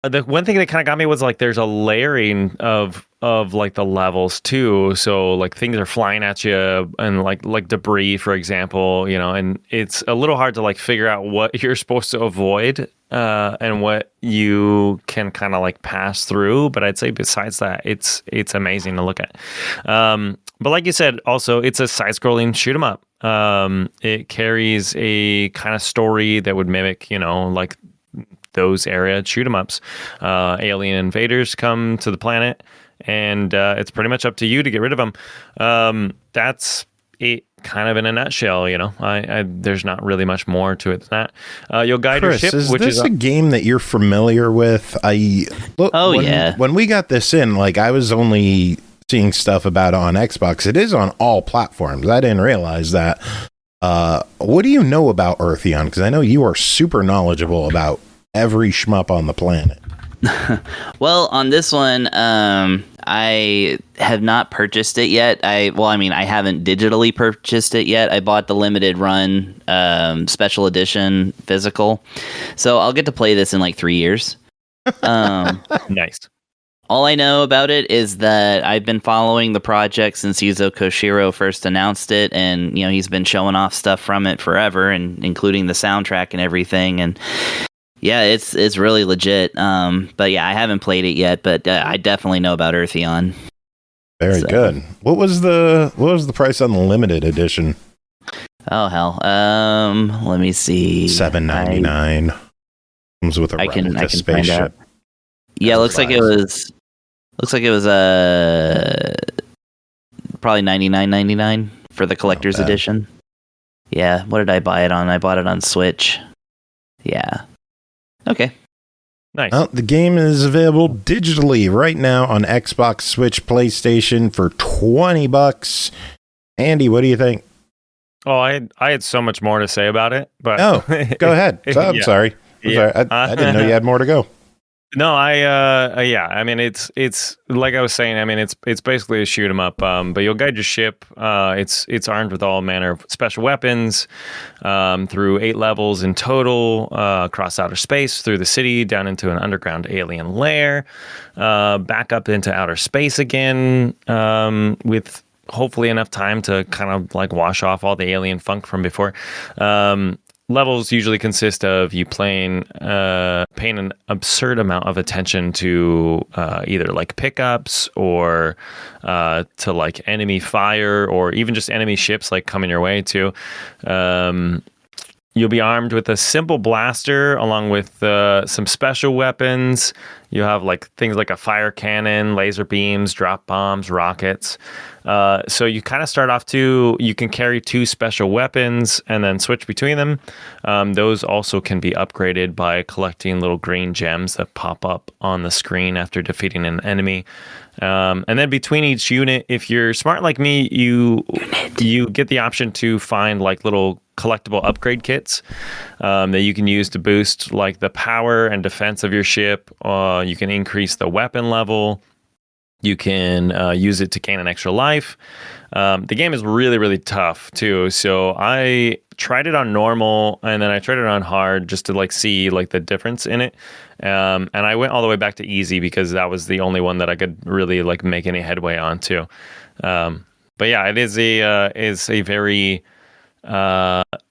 the one thing that kind of got me was like there's a layering of like the levels too. So like things are flying at you, and like debris, for example, and it's a little hard to like figure out what you're supposed to avoid and what you can kind of like pass through. But I'd say besides that, it's amazing to look at. But like you said, also it's a side-scrolling shoot 'em up. It carries a kind of story that would mimic, like those area shoot 'em ups. Alien invaders come to the planet, and it's pretty much up to you to get rid of them. That's it, kind of in a nutshell. There's not really much more to it than that. You'll guide Chris, your ship. Is which this is a game that you're familiar with? When we got this in, like I was only seeing stuff about it on Xbox. It is on all platforms. I didn't realize that. What do you know about Earthion? Because I know you are super knowledgeable about every shmup on the planet. Well, on this one, I have not purchased it yet. I haven't digitally purchased it yet. I bought the limited run special edition physical, so I'll get to play this in like 3 years. Nice. All I know about it is that I've been following the project since Yuzo Koshiro first announced it, and he's been showing off stuff from it forever, and including the soundtrack and everything. And yeah, it's really legit. But yeah, I haven't played it yet, but I definitely know about Earthion. Very good. What was the price on the limited edition? Oh hell. Let me see. $7.99. Comes with a replica spaceship. Yeah, looks like it was probably $99.99 for the collector's edition. Yeah, what did I buy it on? I bought it on Switch. Yeah. Okay. Nice. Well, the game is available digitally right now on Xbox, Switch, PlayStation for $20. Andy, what do you think? Oh, I had so much more to say about it, but go ahead. I'm sorry. I didn't know you had more to go. No, I mean, it's like I was saying. I mean, it's basically a shoot 'em up. But you'll guide your ship. It's armed with all manner of special weapons, through 8 levels in total, across outer space, through the city, down into an underground alien lair, back up into outer space again, with hopefully enough time to kind of like wash off all the alien funk from before. Levels usually consist of you paying an absurd amount of attention to either like pickups or to like enemy fire, or even just enemy ships like coming your way too. You'll be armed with a simple blaster along with some special weapons. You have like things like a fire cannon, laser beams, drop bombs, rockets. So you kind of start off you can carry 2 special weapons and then switch between them. Those also can be upgraded by collecting little green gems that pop up on the screen after defeating an enemy. And then between each unit, if you're smart like me, you get the option to find like little collectible upgrade kits that you can use to boost like the power and defense of your ship. You can increase the weapon level. You can use it to gain an extra life. The game is really, really tough too. So I tried it on normal and then I tried it on hard just to like see like the difference in it. And I went all the way back to easy because that was the only one that I could really like make any headway on too. But yeah, it is a very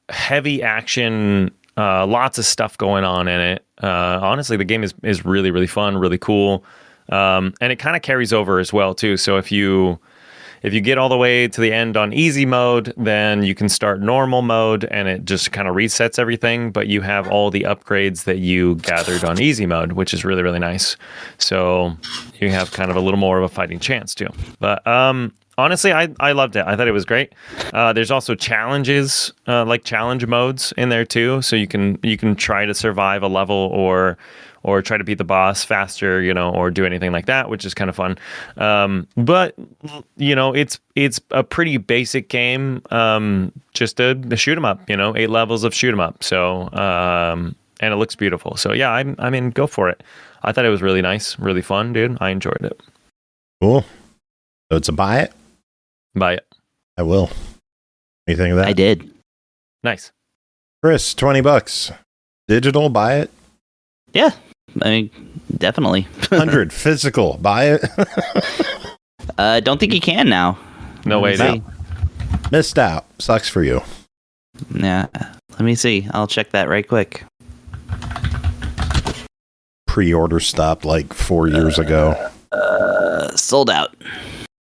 heavy action, lots of stuff going on in it. Honestly, the game is really, really fun, really cool. And it kind of carries over as well too. So if you get all the way to the end on easy mode, then you can start normal mode and it just kind of resets everything, but you have all the upgrades that you gathered on easy mode, which is really, really nice. So you have kind of a little more of a fighting chance too. But honestly, I loved it. I thought it was great. There's also challenges, like challenge modes in there too. So you can try to survive a level or try to beat the boss faster, or do anything like that, which is kind of fun. But it's a pretty basic game, just a shoot 'em up, 8 levels of shoot 'em up. So, and it looks beautiful. So yeah, I mean, go for it. I thought it was really nice, really fun, dude. I enjoyed it. Cool. So it's a buy it? Buy it. I will. What do you think of that? I did. Nice. Chris, $20. Digital, buy it. Yeah, I mean, definitely. 100 physical, buy it. Don't think you can now. No way, dude. Missed out. Sucks for you. Yeah, let me see. I'll check that right quick. Pre-order stopped like 4 years ago. Sold out.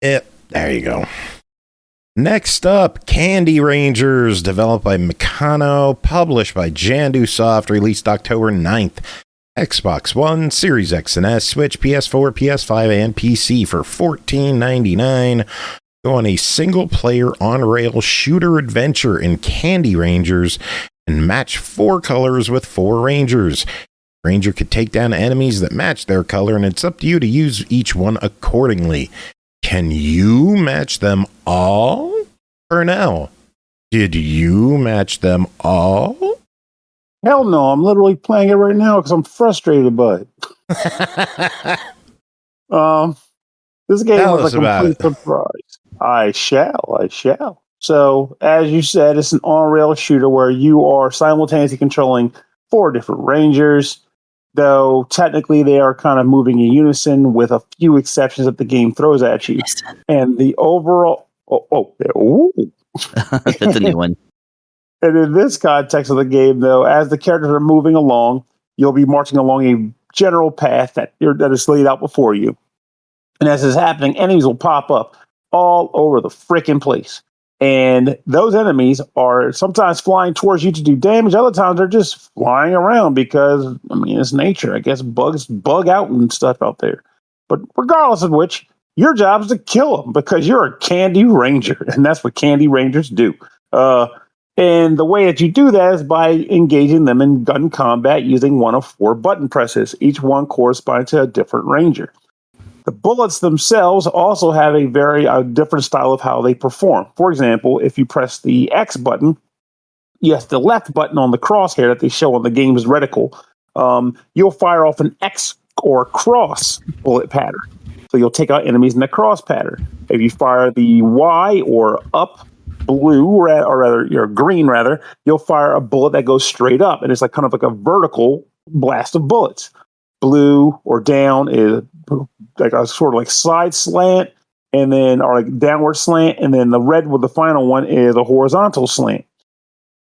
There you go. Next up, Candy Rangers, developed by Mechano, published by JanduSoft, released October 9th. Xbox One, Series X and S, Switch, PS4, PS5, and PC for $14.99. Go on a single-player on-rail shooter adventure in Candy Rangers and match 4 colors with 4 Rangers. Ranger could take down enemies that match their color, and it's up to you to use each one accordingly. Can you match them all? Pernell, did you match them all? Hell no, I'm literally playing it right now because I'm frustrated by it. This game Tell was us a complete surprise. I shall. So, as you said, it's an on-rail shooter where you are simultaneously controlling 4 different Rangers, though technically they are kind of moving in unison with a few exceptions that the game throws at you. And the overall... That's a new one. And in this context of the game, though, as the characters are moving along, you'll be marching along a general path that is laid out before you. And as this is happening, enemies will pop up all over the frickin' place. And those enemies are sometimes flying towards you to do damage. Other times they're just flying around because, I mean, it's nature. I guess bugs bug out and stuff out there. But regardless of which, your job is to kill them because you're a Candy Ranger. And that's what Candy Rangers do. And the way that you do that is by engaging them in gun combat using one of 4 button presses. Each one corresponds to a different Ranger. The bullets themselves also have a very different style of how they perform. For example, if you press the X button, yes, the left button on the crosshair that they show on the game's reticle, you'll fire off an X or cross bullet pattern. So you'll take out enemies in the cross pattern. If you fire the Y or up blue, or rather, your green rather, you'll fire a bullet that goes straight up, and it's like kind of like a vertical blast of bullets. Blue or down is like a sort of like side slant, and then or like downward slant, and then the red with the final one is a horizontal slant.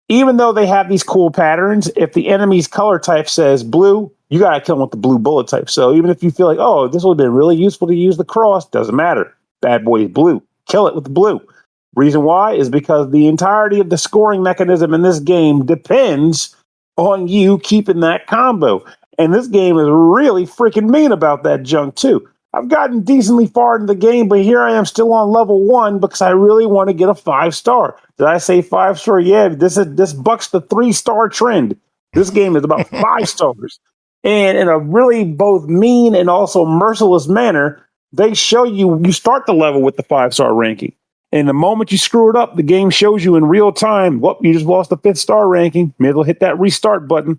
Even though they have these cool patterns, if the enemy's color type says blue, you gotta kill them with the blue bullet type. So even if you feel like, oh, this would have been really useful to use the cross, doesn't matter. Bad boy is blue. Kill it with the blue. Reason why is because the entirety of the scoring mechanism in this game depends on you keeping that combo. And this game is really freaking mean about that junk too. I've gotten decently far into the game, but here I am still on level 1 because I really want to get a 5-star. Did I say 5-star? Yeah, this bucks the 3-star trend. This game is about 5 stars. And in a really both mean and also merciless manner, they show you start the level with the 5-star ranking. And the moment you screw it up, the game shows you in real time, well, you just lost the 5th star ranking. Maybe it'll hit that restart button,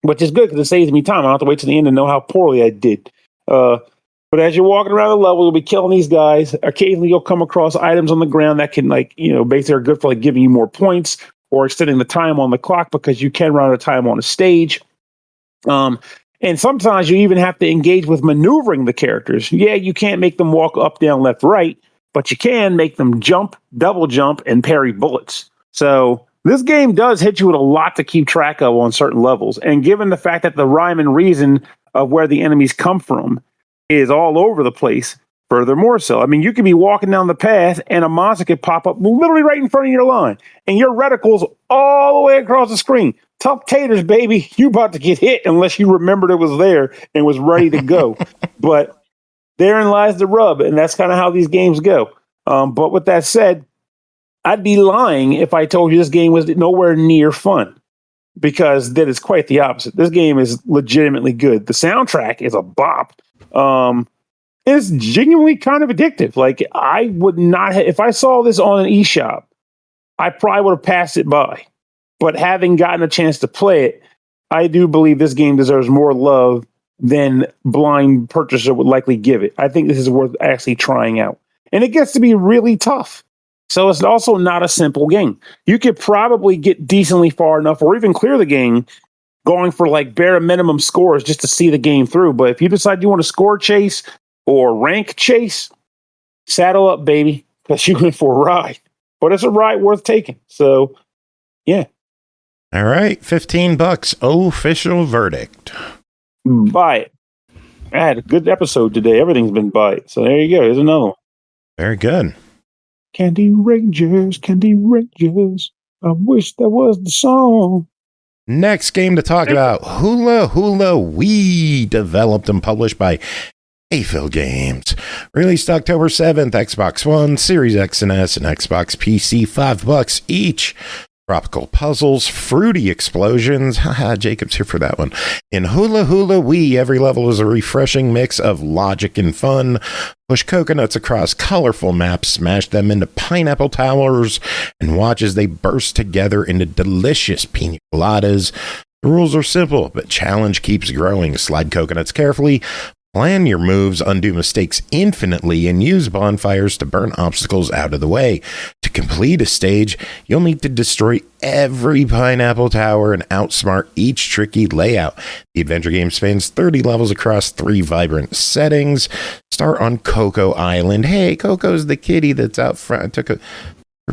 which is good because it saves me time. I don't have to wait to the end to know how poorly I did. But as you're walking around the level, you'll be killing these guys. Occasionally, you'll come across items on the ground that can, basically are good for giving you more points or extending the time on the clock because you can run out of time on a stage. And sometimes you even have to engage with maneuvering the characters. Yeah, you can't make them walk up, down, left, right, but you can make them jump, double jump, and parry bullets. So this game does hit you with a lot to keep track of on certain levels. And given the fact that the rhyme and reason of where the enemies come from is all over the place, furthermore so. I mean, you could be walking down the path and a monster could pop up literally right in front of your line. And your reticle's all the way across the screen. Tough taters, baby. You about to get hit unless you remembered it was there and was ready to go. But therein lies the rub, and that's kind of how these games go. But with that said, I'd be lying if I told you this game was nowhere near fun, because that is quite the opposite. This game is legitimately good. The soundtrack is a bop. It's genuinely kind of addictive. Like, I would not if I saw this on an eShop, I probably would have passed it by. But having gotten a chance to play it, I do believe this game deserves more love than blind purchaser would likely give it. I think this is worth actually trying out. And it gets to be really tough. So it's also not a simple game. You could probably get decently far enough or even clear the game going for bare minimum scores just to see the game through. But if you decide you want to score chase or rank chase, saddle up, baby, because you're in for a ride. But it's a ride worth taking. So, yeah. All right, $15. Official verdict. Buy it. I had a good episode today. Everything's been buy it. So there you go. Here's another one. Very good. Candy Rangers, Candy Rangers. I wish that was the song. Next game to talk about, Hula Hula Wii, developed and published by AFIL Games. Released October 7th, Xbox One, Series X and S, and Xbox PC, $5 each. Tropical puzzles, fruity explosions. Haha, Jacob's here for that one. In Hula Hula Wii, every level is a refreshing mix of logic and fun. Push coconuts across colorful maps, smash them into pineapple towers, and watch as they burst together into delicious pina coladas. The rules are simple, but challenge keeps growing. Slide coconuts carefully, plan your moves, undo mistakes infinitely, and use bonfires to burn obstacles out of the way. To complete a stage, you'll need to destroy every pineapple tower and outsmart each tricky layout. The adventure game spans 30 levels across 3 vibrant settings. Start on Coco Island. Hey, Coco's the kitty that's out front. I took her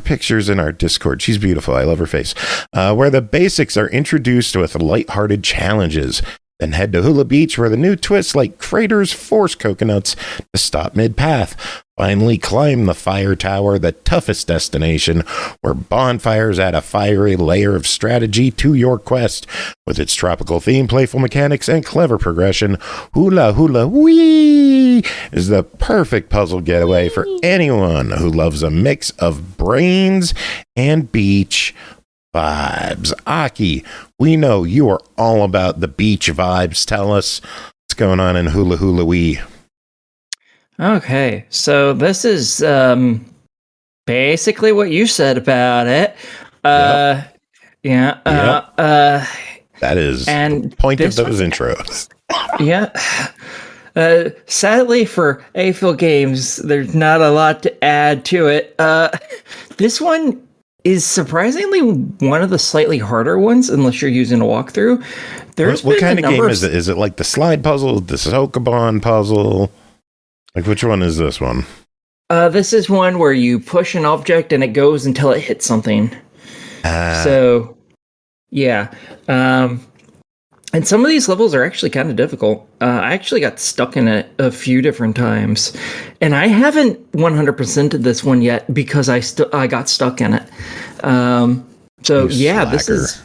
pictures in our Discord. She's beautiful. I love her face. Where the basics are introduced with lighthearted challenges. Then head to Hula Beach, where the new twists like craters force coconuts to stop mid-path. Finally, climb the fire tower, the toughest destination, where bonfires add a fiery layer of strategy to your quest. With its tropical theme, playful mechanics, and clever progression, Hula Hula Wii is the perfect puzzle getaway for anyone who loves a mix of brains and beach vibes. Aki, we know you are all about the beach vibes. Tell us what's going on in Hula Hula Wii. Okay, so this is basically what you said about it. That is the point of those intros. Yeah. Sadly for AFIL Games, there's not a lot to add to it. This one is surprisingly one of the slightly harder ones, unless you're using a walkthrough. What kind of game is it? Is it like the slide puzzle, the Sokoban puzzle? Like, which one is this one? This is one where you push an object and it goes until it hits something. So, yeah. And some of these levels are actually kind of difficult. I actually got stuck in it a few different times, and I haven't 100%ed this one yet because I got stuck in it. So yeah, this is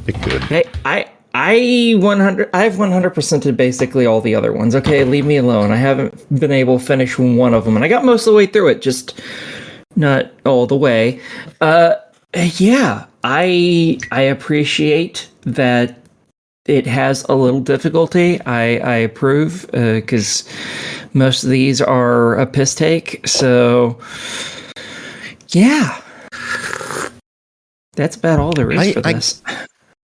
good. Hey, I've 100%ed basically all the other ones. Okay, leave me alone. I haven't been able to finish one of them, and I got most of the way through it, just not all the way. Yeah, I appreciate that it has a little difficulty. I approve because most of these are a piss take. So yeah, that's about all there is for this.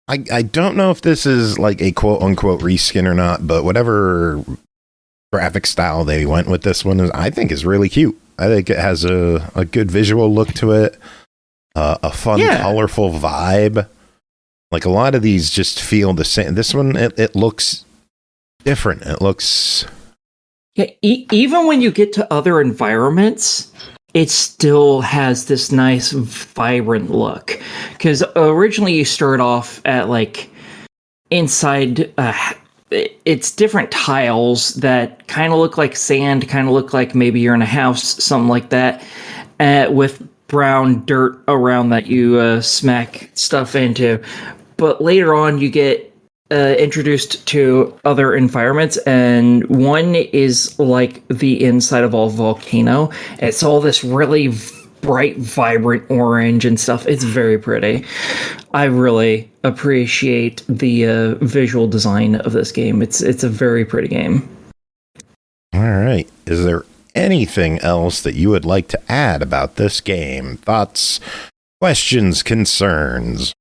I don't know if this is like a quote unquote reskin or not, but whatever graphic style they went with this one I think is really cute. I think it has a good visual look to it, a fun, colorful vibe. Like a lot of these just feel the same. This one, it looks different. It looks... Yeah, even when you get to other environments, it still has this nice, vibrant look. Because originally you start off at like inside... it's different tiles that kind of look like sand, kind of look like maybe you're in a house, something like that, with brown dirt around that you smack stuff into. But later on, you get introduced to other environments, and one is like the inside of a volcano. It's all this really bright, vibrant orange and stuff. It's very pretty. I really appreciate the visual design of this game. It's a very pretty game. All right. Is there anything else that you would like to add about this game? Thoughts, questions, concerns?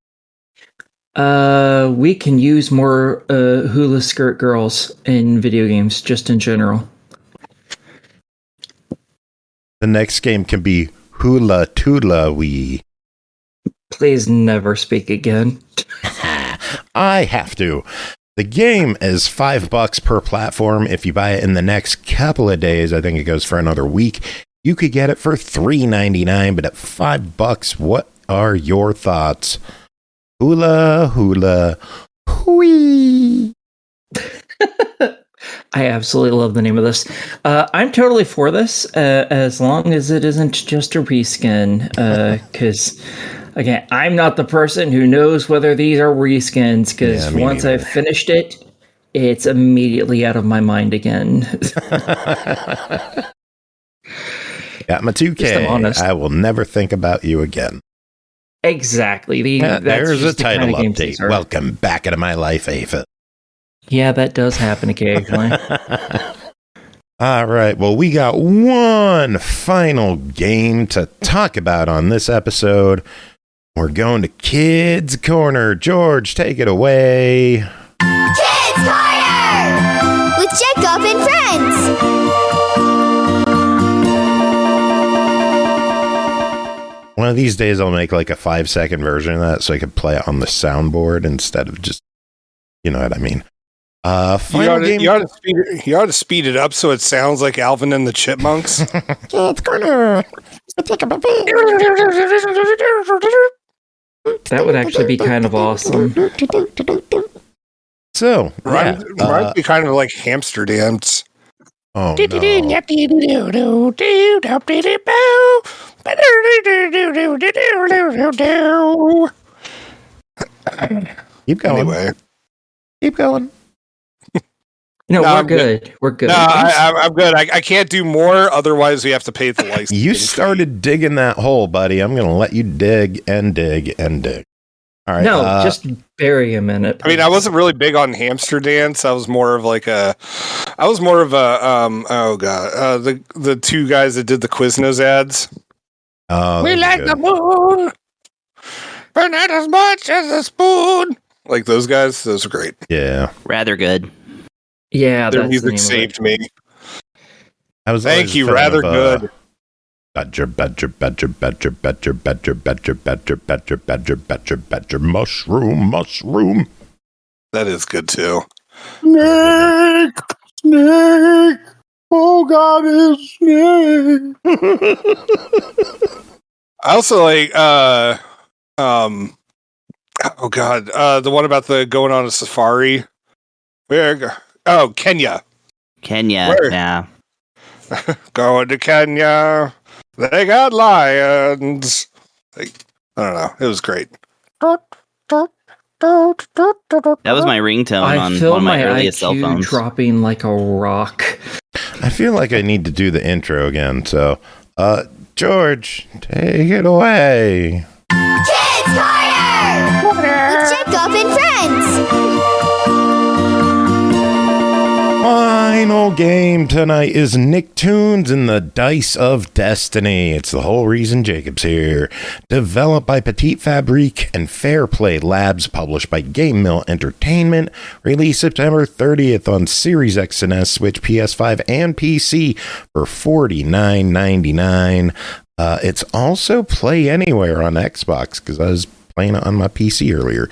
We can use more hula skirt girls in video games, just in general. The next game can be Hula Tula Wee. Please never speak again. I have to. The game is $5 per platform. If you buy it in the next couple of days, I think it goes for another week, you could get it for $3.99, but at $5, what are your thoughts? Hula, hula, hui. I absolutely love the name of this. I'm totally for this, as long as it isn't just a reskin. Because, again, I'm not the person who knows whether these are reskins. Because once I've finished it, it's immediately out of my mind again. Got my 2K. I will never think about you again. Exactly. There's a title update. Welcome back into my life, AFIL. Yeah, that does happen occasionally. All right. Well, we got one final game to talk about on this episode. We're going to Kidz Korner. George, take it away. Kidz Korner! With Jacob and friends! One of these days I'll make like a 5-second version of that so I could play it on the soundboard instead of just, you know what I mean. You ought to speed it up so it sounds like Alvin and the Chipmunks. That would actually be kind of awesome. So, might be kind of like hamster dance. Oh, no. Keep going. Anyway. Keep going. No, we're good. We're good. No, I'm good. I can't do more. Otherwise, we have to pay the license. You started digging that hole, buddy. I'm going to let you dig and dig and dig. All right. No, just bury him in it. I mean, I wasn't really big on hamster dance. I was more of the two guys that did the Quiznos ads. We like the moon, but not as much as a spoon. Like those guys, those are great. Yeah. Rather good. Yeah, their music saved me. Thank you. Rather good. Badger, mushroom. That is good too. Snake. Oh God, it's snake. I also like oh God, the one about the going on a safari. Kenya. Kenya, Where? yeah. Going to Kenya. They got lions. Like, I don't know. It was great. That was my ringtone on feel one of my my earliest cell IQ phones. dropping like a rock. I feel like I need to do the intro again. So, George, take it away. Kidz Korner! With Jacob and friends! Final game tonight is Nicktoons and the Dice of Destiny. It's the whole reason Jacob's here. Developed by Petit, Fabrik, and Fair Play Labs, published by GameMill Entertainment. Released September 30th on Series X and S, Switch, PS5, and PC for $49.99. It's also Play Anywhere on Xbox, because I was playing it on my PC earlier.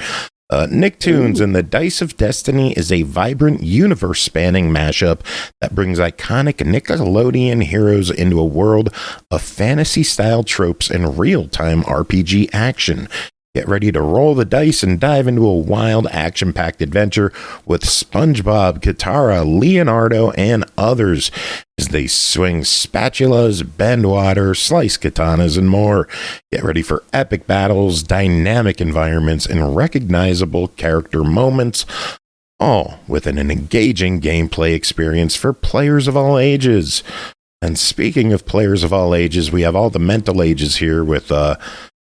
Nicktoons and the Dice of Destiny is a vibrant, universe-spanning mashup that brings iconic Nickelodeon heroes into a world of fantasy-style tropes and real-time RPG action. Get ready to roll the dice and dive into a wild, action-packed adventure with SpongeBob, Katara, Leonardo, and others as they swing spatulas, bend water, slice katanas, and more. Get ready for epic battles, dynamic environments, and recognizable character moments, all with an engaging gameplay experience for players of all ages. And speaking of players of all ages, we have all the mental ages here with the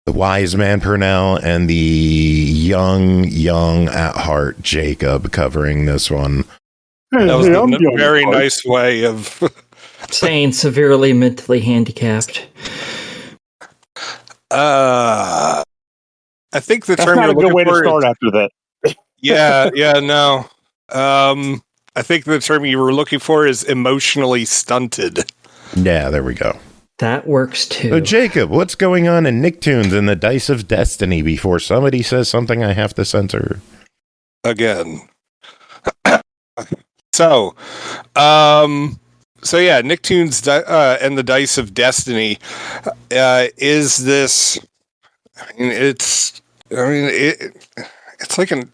wise man Pernell and the young at heart Jacob covering this one. That was a very nice way of saying severely mentally handicapped. I think the That's term not you're a good looking way to for start after that. no. I think the term you were looking for is emotionally stunted. Yeah, there we go. That works too. So, Jacob, what's going on in Nicktoons and the Dice of Destiny before somebody says something I have to censor? Again. So yeah, Nicktoons and the Dice of Destiny is this. It's like an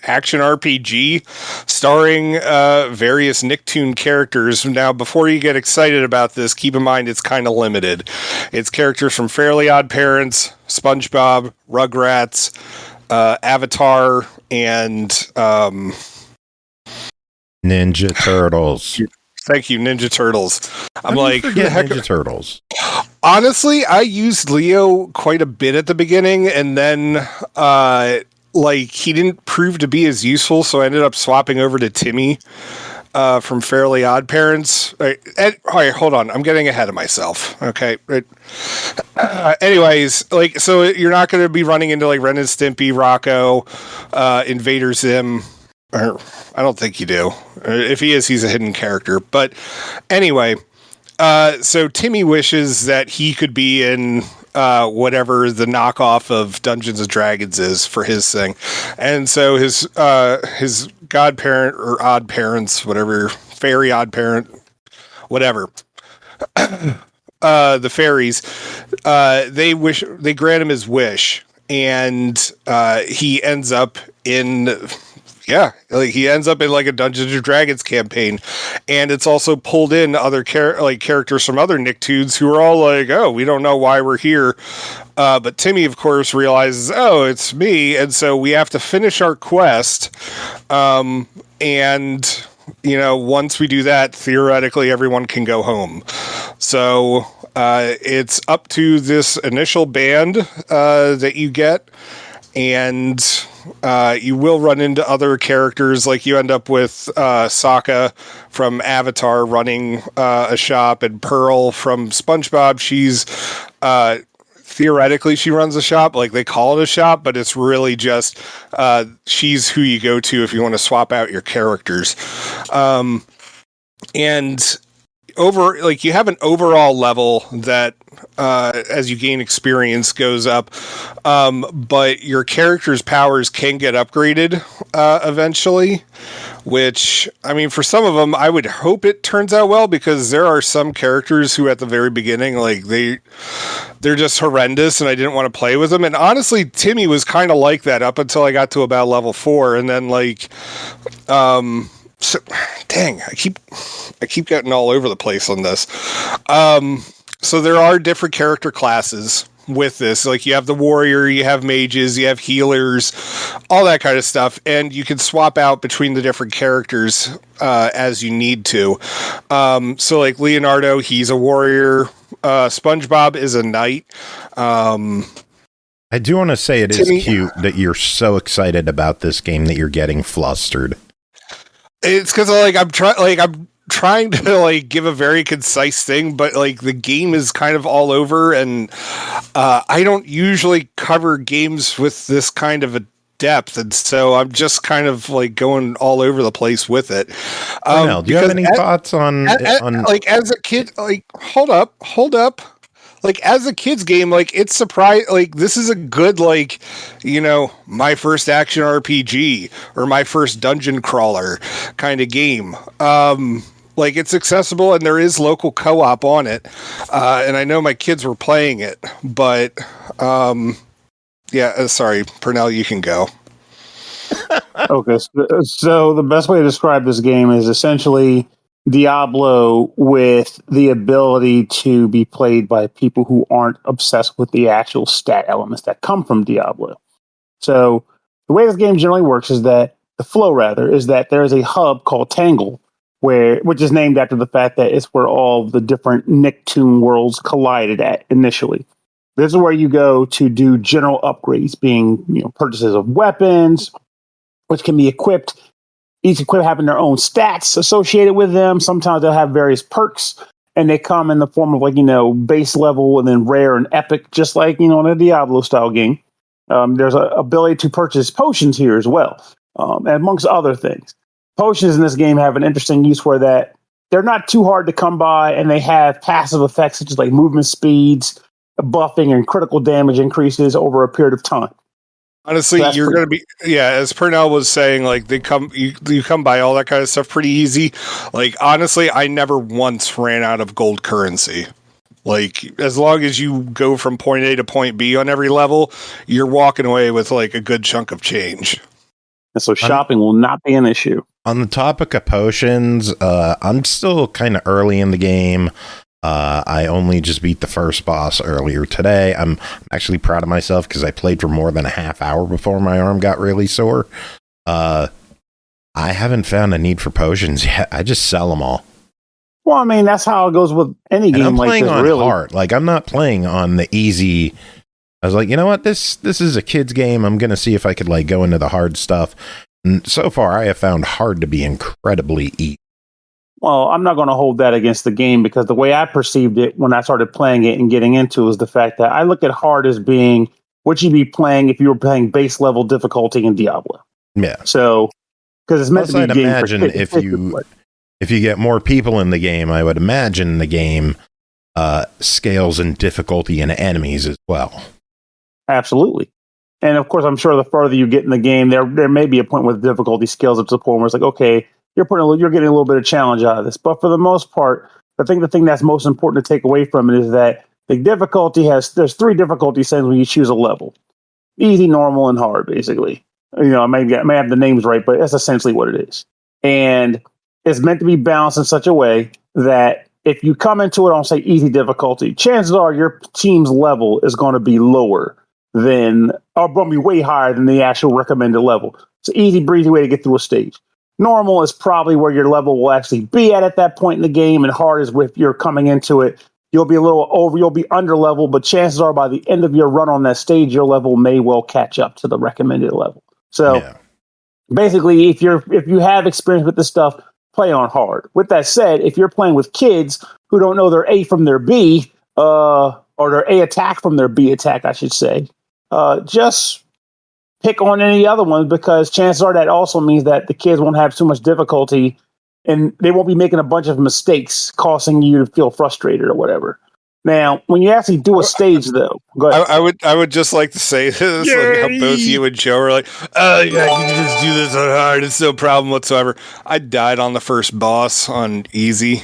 action RPG starring various Nicktoon characters. Now, before you get excited about this, keep in mind it's kind of limited. It's characters from Fairly Odd Parents, SpongeBob, Rugrats, Avatar, and Ninja Turtles. Thank you, Ninja Turtles. I'm like, who the heck? Ninja Turtles. Honestly, I used Leo quite a bit at the beginning, and then he didn't prove to be as useful, so I ended up swapping over to Timmy from Fairly Odd Parents. All right, hold on. I'm getting ahead of myself. Okay. Anyways, so you're not going to be running into Ren and Stimpy, Rocco, Invader Zim. Or, I don't think you do. If he is, he's a hidden character. But anyway, so Timmy wishes that he could be in whatever the knockoff of Dungeons and Dragons is for his thing. And so his godparent or odd parents, whatever, fairy odd parent, whatever, the fairies, they grant him his wish, and he ends up in a Dungeons and Dragons campaign, and it's also pulled in other characters from other Nicktoons who are all like, "Oh, we don't know why we're here," but Timmy, of course, realizes, "Oh, it's me," and so we have to finish our quest. And once we do that, theoretically, everyone can go home. So it's up to this initial band that you get, and you will run into other characters. Like you end up with Sokka from Avatar running a shop, and Pearl from SpongeBob. She's theoretically she runs a shop. Like they call it a shop, but it's really just she's who you go to if you want to swap out your characters. And you have an overall level that as you gain experience goes up, but your character's powers can get upgraded eventually, which, I mean, for some of them I would hope it turns out well, because there are some characters who at the very beginning, like, they're just horrendous and I didn't want to play with them. And honestly, Timmy was kind of like that up until I got to about level 4, and then so, dang, I keep getting all over the place on this. So there are different character classes with this. Like, you have the warrior, you have mages, you have healers, all that kind of stuff, and you can swap out between the different characters as you need to. So like Leonardo, he's a warrior. SpongeBob is a knight. I do want to say it Timmy, is cute that you're so excited about this game that you're getting flustered. It's because I'm trying to like give a very concise thing, but like the game is kind of all over, and I don't usually cover games with this kind of a depth, and so I'm just kind of like going all over the place with it. Pernell, do you have any thoughts on like, as a kid? Like, hold up. Like, as a kid's game, like, it's surprise. Like, this is a good, like, my first action RPG or my first dungeon crawler kind of game. Like, it's accessible, and there is local co-op on it. And I know my kids were playing it, but yeah. Sorry, Pernell, you can go. Okay, so the best way to describe this game is essentially Diablo with the ability to be played by people who aren't obsessed with the actual stat elements that come from Diablo. So the way this game generally works is that there is a hub called Tangle, which is named after the fact that it's where all the different Nicktoon worlds collided at initially. This is where you go to do general upgrades, being purchases of weapons, which can be equipped. Each equipment having their own stats associated with them. Sometimes they'll have various perks, and they come in the form of base level and then rare and epic, just like in a Diablo style game. There's an ability to purchase potions here as well, and amongst other things. Potions in this game have an interesting use where that they're not too hard to come by, and they have passive effects such as like movement speeds, buffing, and critical damage increases over a period of time. Honestly, you're going to be, as Pernell was saying, like, you come by all that kind of stuff pretty easy. Like, honestly, I never once ran out of gold currency. Like, as long as you go from point A to point B on every level, you're walking away with like a good chunk of change. And so shopping will not be an issue. On the topic of potions, I'm still kind of early in the game. I only just beat the first boss earlier today. I'm actually proud of myself because I played for more than a half hour before my arm got really sore. I haven't found a need for potions yet. I just sell them all. Well, I mean, that's how it goes with any game. I'm like playing this, on really. hard. Like, I'm not playing on the easy. I was like, you know what? This is a kid's game. I'm going to see if I could like go into the hard stuff. And so far, I have found hard to be incredibly easy. Well, I'm not going to hold that against the game, because the way I perceived it when I started playing it and getting into it was the fact that I look at hard as being what you'd be playing if you were playing base level difficulty in Diablo. Yeah. So, because it's meant to be a game imagine for if you get more people in the game, I would imagine the game scales in difficulty in enemies as well. Absolutely. And of course, I'm sure the further you get in the game, there may be a point where the difficulty scales up to the point where it's like, okay, you're getting a little bit of challenge out of this. But for the most part, I think the thing that's most important to take away from it is that the difficulty there's 3 difficulty settings when you choose a level: easy, normal, and hard. Basically, I may have the names right, but that's essentially what it is. And it's meant to be balanced in such a way that if you come into it on, say, easy difficulty, chances are your team's level is going to be lower than, or going to be way higher than the actual recommended level. It's an easy breezy way to get through a stage. Normal is probably where your level will actually be at that point in the game, and hard is if you're coming into it, you'll be you'll be under level, but chances are by the end of your run on that stage, your level may well catch up to the recommended level. So basically, if you have experience with this stuff, play on hard. With that said, if you're playing with kids who don't know their A from their B, or their A attack from their B attack, I should say, just pick on any other ones, because chances are that also means that the kids won't have too much difficulty and they won't be making a bunch of mistakes, causing you to feel frustrated or whatever. Now, when you actually do a stage, though, go ahead. I would just like to say this, like how both you and Joe are like, oh yeah, you can just do this on hard. It's no problem whatsoever. I died on the first boss on easy.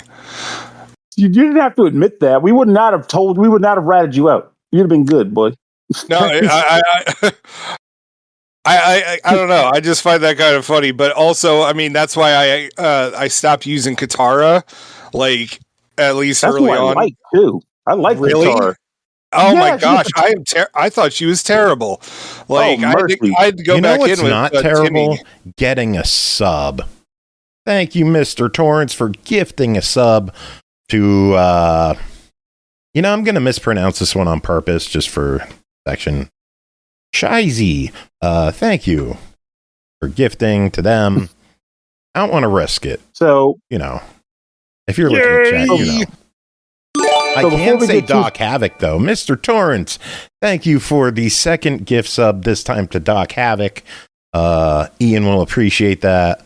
You didn't have to admit that. We would not have ratted you out. You'd have been good, boy. No, I don't know. I just find that kind of funny, but also, I mean, that's why I stopped using Katara, like at least That's early what on. I like too. I like Really? Katara. Oh Yeah, my gosh, I thought she was terrible. Like I had to go back in with not terrible? Timmy. Getting a sub. Thank you, Mr. Torrance, for gifting a sub to I'm gonna mispronounce this one on purpose just for section. Shizy. Thank you for gifting to them. I don't want to risk it. So if you're looking at chat, I can say Doc Havoc, though. Mr. Torrance, thank you for the second gift sub, this time to Doc Havoc. Ian will appreciate that.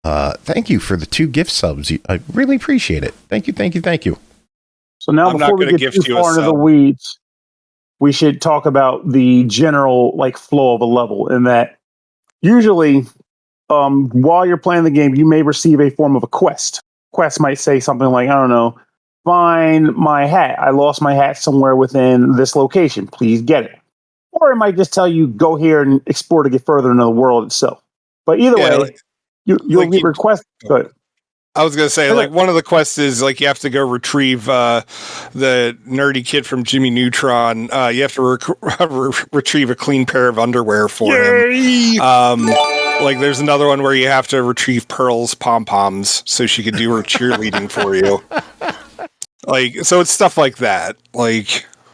Thank you for the 2 gift subs. I really appreciate it. Thank you. So now, before we get too far into the weeds, we should talk about the general flow of a level. In that, usually, while you're playing the game, you may receive a form of a quest. Quest might say something like, I don't know, find my hat. I lost my hat somewhere within this location. Please get it. Or it might just tell you, go here and explore to get further into the world itself. But either way, you'll get requests. Good. I was going to say, one of the quests is, you have to go retrieve the nerdy kid from Jimmy Neutron. You have to retrieve a clean pair of underwear for him. There's another one where you have to retrieve Pearl's pom-poms so she can do her cheerleading for you. So it's stuff like that.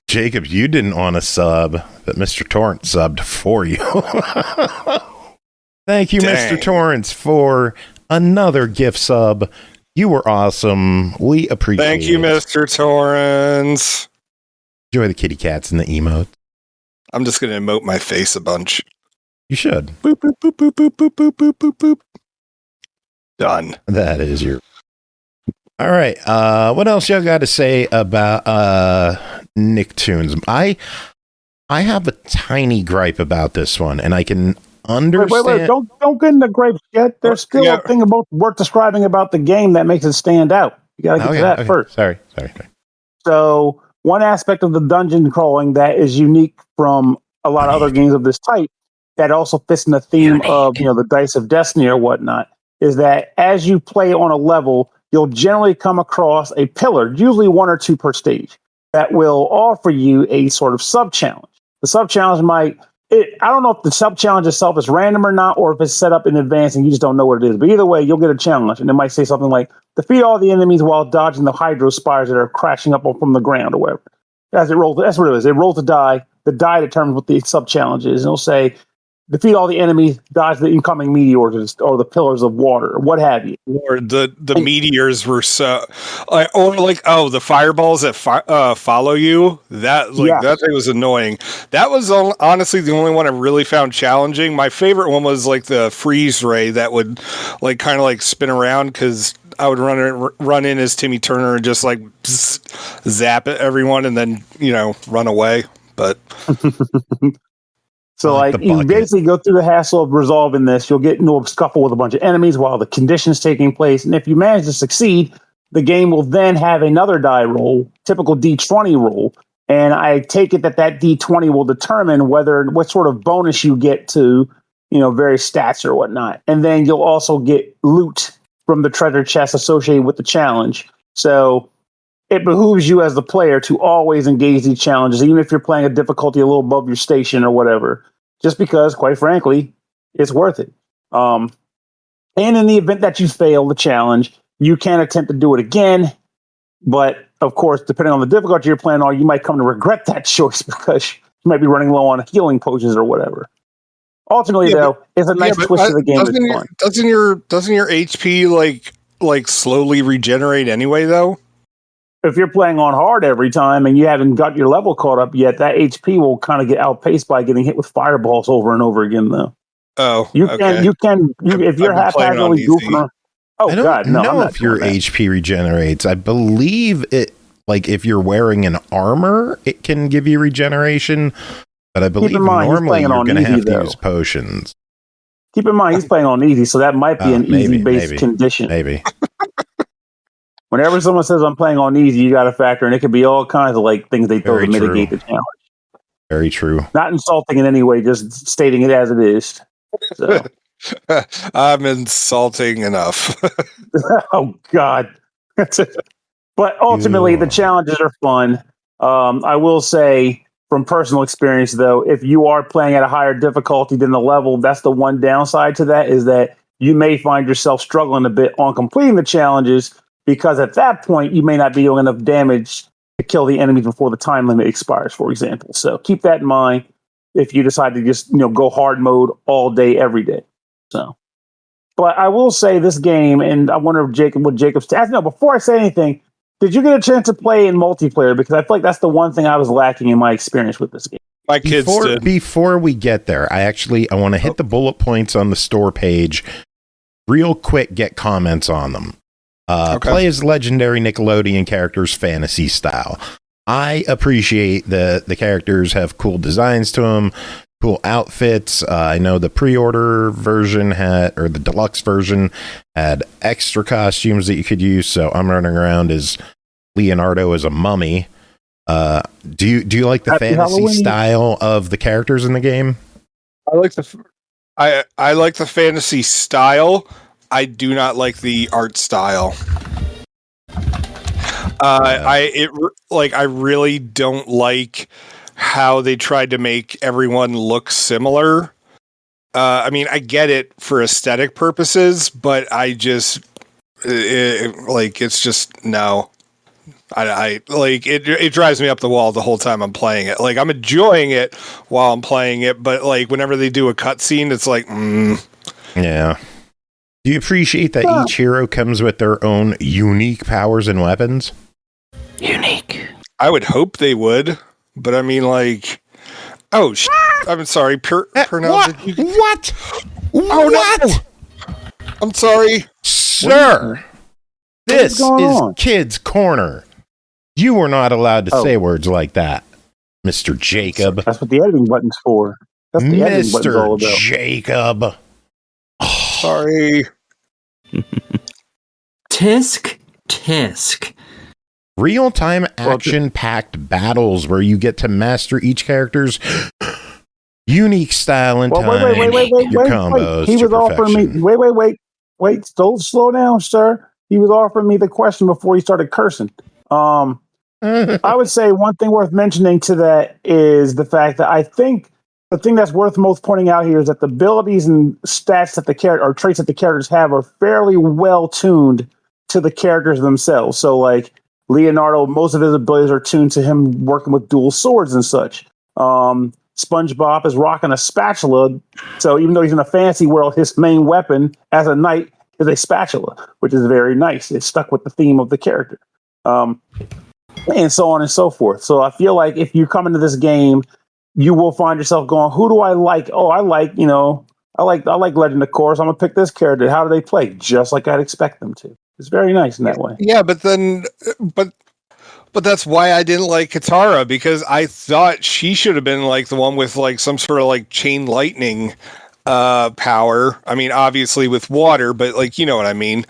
Jacob, you didn't want a sub, but Mr. Torrance subbed for you. Thank you, Mr. Torrance, for another gift sub. You were awesome. We appreciate it. Thank you, Mr. Torrance. Enjoy the kitty cats and the emotes. I'm just going to emote my face a bunch. You should. Boop, boop, boop, boop, boop, boop, boop, boop, boop, boop. Done. That is your... All right. What else y'all got to say about Nicktoons? I have a tiny gripe about this one, and I can understand. Wait. Don't get into grapes yet. There's still a thing worth describing about the game that makes it stand out. You got to get to that first. Sorry. So one aspect of the dungeon crawling that is unique from a lot of other games of this type, that also fits in the theme of the Dice of Destiny or whatnot, is that as you play on a level, you'll generally come across a pillar, usually 1 or 2 per stage, that will offer you a sort of sub-challenge. The sub-challenge I don't know if the sub-challenge itself is random or not, or if it's set up in advance and you just don't know what it is. But either way, you'll get a challenge. And it might say something like, defeat all the enemies while dodging the hydro spires that are crashing up from the ground or whatever. That's what it is. It rolls a die. The die determines what the sub-challenge is. And it'll say, defeat all the enemies, dodge the incoming meteors or the pillars of water, or what have you. Or the meteors were so, the fireballs that follow you. That thing was annoying. That was honestly the only one I really found challenging. My favorite one was the freeze ray that would kind of spin around, because I would run in as Timmy Turner and just zap at everyone and then run away. But. So you basically go through the hassle of resolving this. You'll get into a scuffle with a bunch of enemies while the condition's taking place. And if you manage to succeed, the game will then have another die roll, typical D20 roll. And I take it that D20 will determine what sort of bonus you get to, various stats or whatnot. And then you'll also get loot from the treasure chest associated with the challenge. So it behooves you as the player to always engage these challenges, even if you're playing a difficulty a little above your station or whatever, just because, quite frankly, it's worth it. And in the event that you fail the challenge, you can attempt to do it again. But, of course, depending on the difficulty you're playing on, you might come to regret that choice because you might be running low on healing potions or whatever. Ultimately, though, it's a nice twist to the game. Doesn't your HP slowly regenerate anyway, though? If you're playing on hard every time and you haven't got your level caught up yet, that HP will kind of get outpaced by getting hit with fireballs over and over again, though. Oh, if you're haphazardly goofing around. Oh I don't God, no! I'm know not if your doing that. HP regenerates. I believe it, like if you're wearing an armor, it can give you regeneration. But I believe mind, he's normally playing you're on going to easy, have to though. use potions. Keep in mind, he's playing on easy, so that might be an easy-based condition. Maybe. Whenever someone says I'm playing on easy, you got to factor in. It could be all kinds of like things they throw Very to mitigate true. the challenge. Very true. Not insulting in any way, just stating it as it is. So. I'm insulting enough. Oh God! But ultimately, the challenges are fun. I will say, from personal experience, though, if you are playing at a higher difficulty than the level, that's the one downside to that is that you may find yourself struggling a bit on completing the challenges because at that point you may not be doing enough damage to kill the enemies before the time limit expires, for example. So keep that in mind if you decide to just go hard mode all day, every day. So. But I will say this game, and I wonder if Jacob's stats. No, before I say anything, did you get a chance to play in multiplayer? Because I feel like that's the one thing I was lacking in my experience with this game. My kids did. Before we get there, I want to hit the bullet points on the store page real quick, get comments on them. Play as legendary Nickelodeon characters fantasy style. I appreciate the characters have cool designs to them. Cool outfits. I know the pre-order version the deluxe version had extra costumes that you could use. So I'm running around as Leonardo as a mummy. Do you like the Happy fantasy Halloween. style of the characters in the game? I like the fantasy style. I do not like the art style. I really don't like how they tried to make everyone look similar. I mean, I get it for aesthetic purposes, but I just it's just no. I like it. It drives me up the wall the whole time I'm playing it. Like I'm enjoying it while I'm playing it, but like whenever they do a cutscene, it's like, Yeah. Do you appreciate that each hero comes with their own unique powers and weapons? Unique. I would hope they would, but I mean, like, oh, I'm sorry, Pernell. What? Oh no! I'm sorry, sir. This is on? Kidz Korner. You were not allowed to say words like that, Mr. Jacob. That's what the editing button's for. That's the editing button's all Mr. about. Jacob. Sorry. Tisk. Real-time action-packed battles where you get to master each character's unique style and time. Your combos. He was offering me. Wait. Slow down, sir. He was offering me the question before he started cursing. I would say one thing worth mentioning to that is the fact that I think the thing that's worth most pointing out here is that the abilities and stats that the character or traits that the characters have are fairly well tuned to the characters themselves. So, like Leonardo, most of his abilities are tuned to him working with dual swords and such. SpongeBob is rocking a spatula, so even though he's in a fantasy world, his main weapon as a knight is a spatula, which is very nice. It's stuck with the theme of the character, and so on and so forth. So I feel like if you come into this game, you will find yourself going, "Who do I like? Oh, I like Legend of Korra. So I'm gonna pick this character. How do they play? Just like I'd expect them to." It's very nice in that way. Yeah, but that's why I didn't like Katara, because I thought she should have been like the one with like some sort of like chain lightning power. I mean, obviously with water, but like, you know what I mean.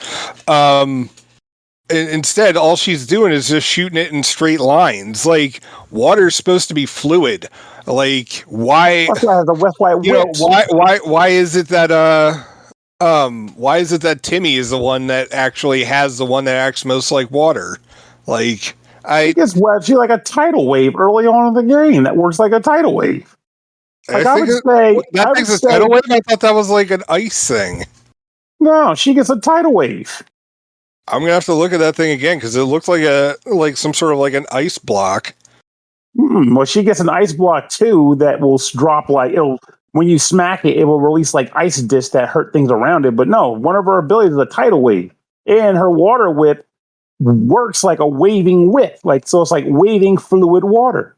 Instead, all she's doing is just shooting it in straight lines. Like, water's supposed to be fluid. Like, why? That's why the West White Witch. Why is it that why is it that Timmy is the one that actually has the one that acts most like water? Like, She's like a tidal wave early on in the game that works like a tidal wave. Like I would say, a tidal wave. I thought that was like an ice thing. No, she gets a tidal wave. I'm gonna have to look at that thing again because it looks like some sort of like an ice block. Well, she gets an ice block too that will drop when you smack it, it will release like ice discs that hurt things around it. But no, one of her abilities is a tidal wave, and her water whip works like a waving whip. So it's like waving fluid water.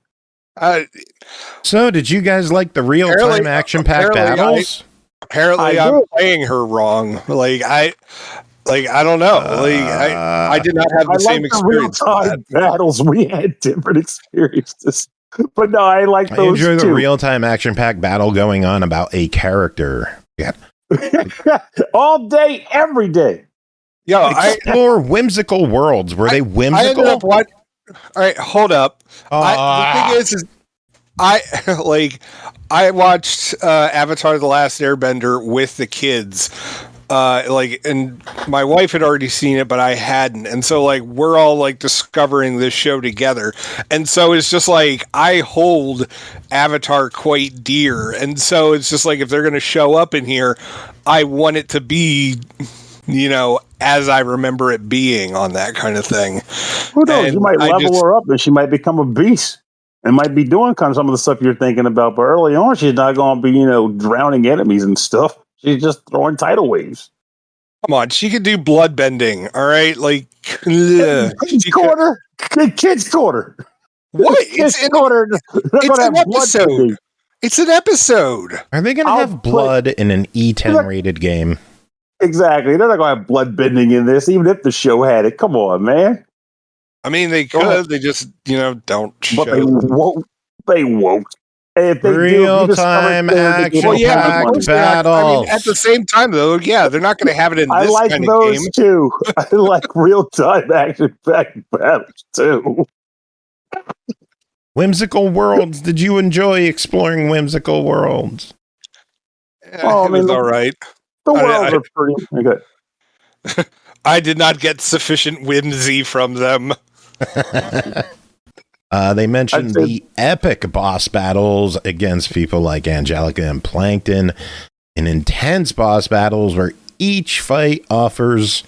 So did you guys like the real-time action-packed battles? Apparently, I'm playing her wrong. Like Like, I don't know. Like, I did not have the same experience. The real-time battles. We had different experiences. But no, I like I those enjoy the too. real-time action-packed battle going on about a character. Yeah. All day, every day. Yo, Explore whimsical worlds. Were they whimsical? I ended up all right, hold up. The thing is I I watched Avatar: The Last Airbender with the kids. And my wife had already seen it, but I hadn't. And so like we're all like discovering this show together. And so it's just like I hold Avatar quite dear. And so it's just like if they're gonna show up in here, I want it to be, as I remember it being on that kind of thing. Who knows? You might level her up and she might become a beast and might be doing kind of some of the stuff you're thinking about. But early on, she's not going to be, drowning enemies and stuff. She's just throwing tidal waves. Come on, she could do blood bending, all right? Like, Kidz Korner. Kidz Korner. What? It's an episode. It's an episode. Are they going to have blood in an E10 rated game? Exactly. They're not going to have blood bending in this, even if the show had it. Come on, man. I mean, they could. They just, don't show. But they won't. They won't. If they real-time action-packed battles. I mean, at the same time, though, yeah, they're not going to have it in this kind of game. I like those, too. I like real-time action-packed battles, too. Whimsical worlds. Did you enjoy exploring whimsical worlds? It was all right. The worlds are pretty good. I did not get sufficient whimsy from them. They mentioned the epic boss battles against people like Angelica and Plankton, and intense boss battles where each fight offers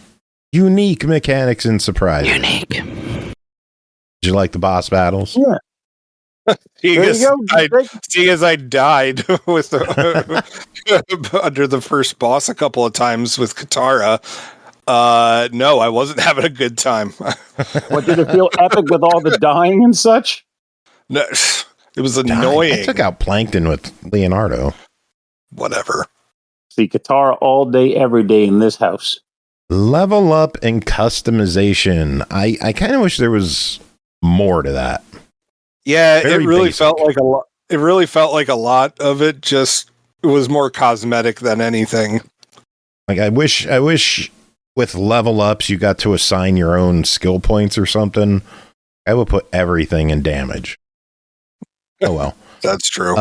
unique mechanics and surprises. Unique. Did you like the boss battles? Yeah. Seeing as I died with under the first boss a couple of times with Katara. No, I wasn't having a good time. What, did it feel epic with all the dying and such? No, it was annoying. I took out Plankton with Leonardo. Whatever. See, Katara all day, every day in this house. Level up and customization. I kind of wish there was more to that. Yeah, it really felt like a lot. It really felt like a lot of it. Just it was more cosmetic than anything. Like I wish with level ups you got to assign your own skill points or something. I would put everything in damage. Oh well. That's true.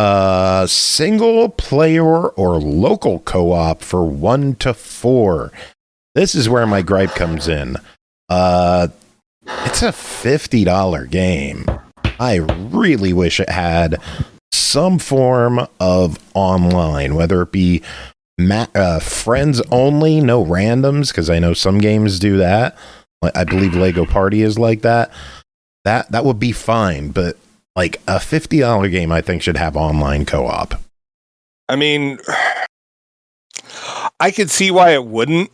Single player or local co-op for 1 to 4. This is where my gripe comes in. It's a $50 game. I really wish it had some form of online, whether it be friends only, no randoms, because I know some games do that. I believe Lego Party is like that. That would be fine, but like a $50 game, I think should have online co-op. I mean, I could see why it wouldn't.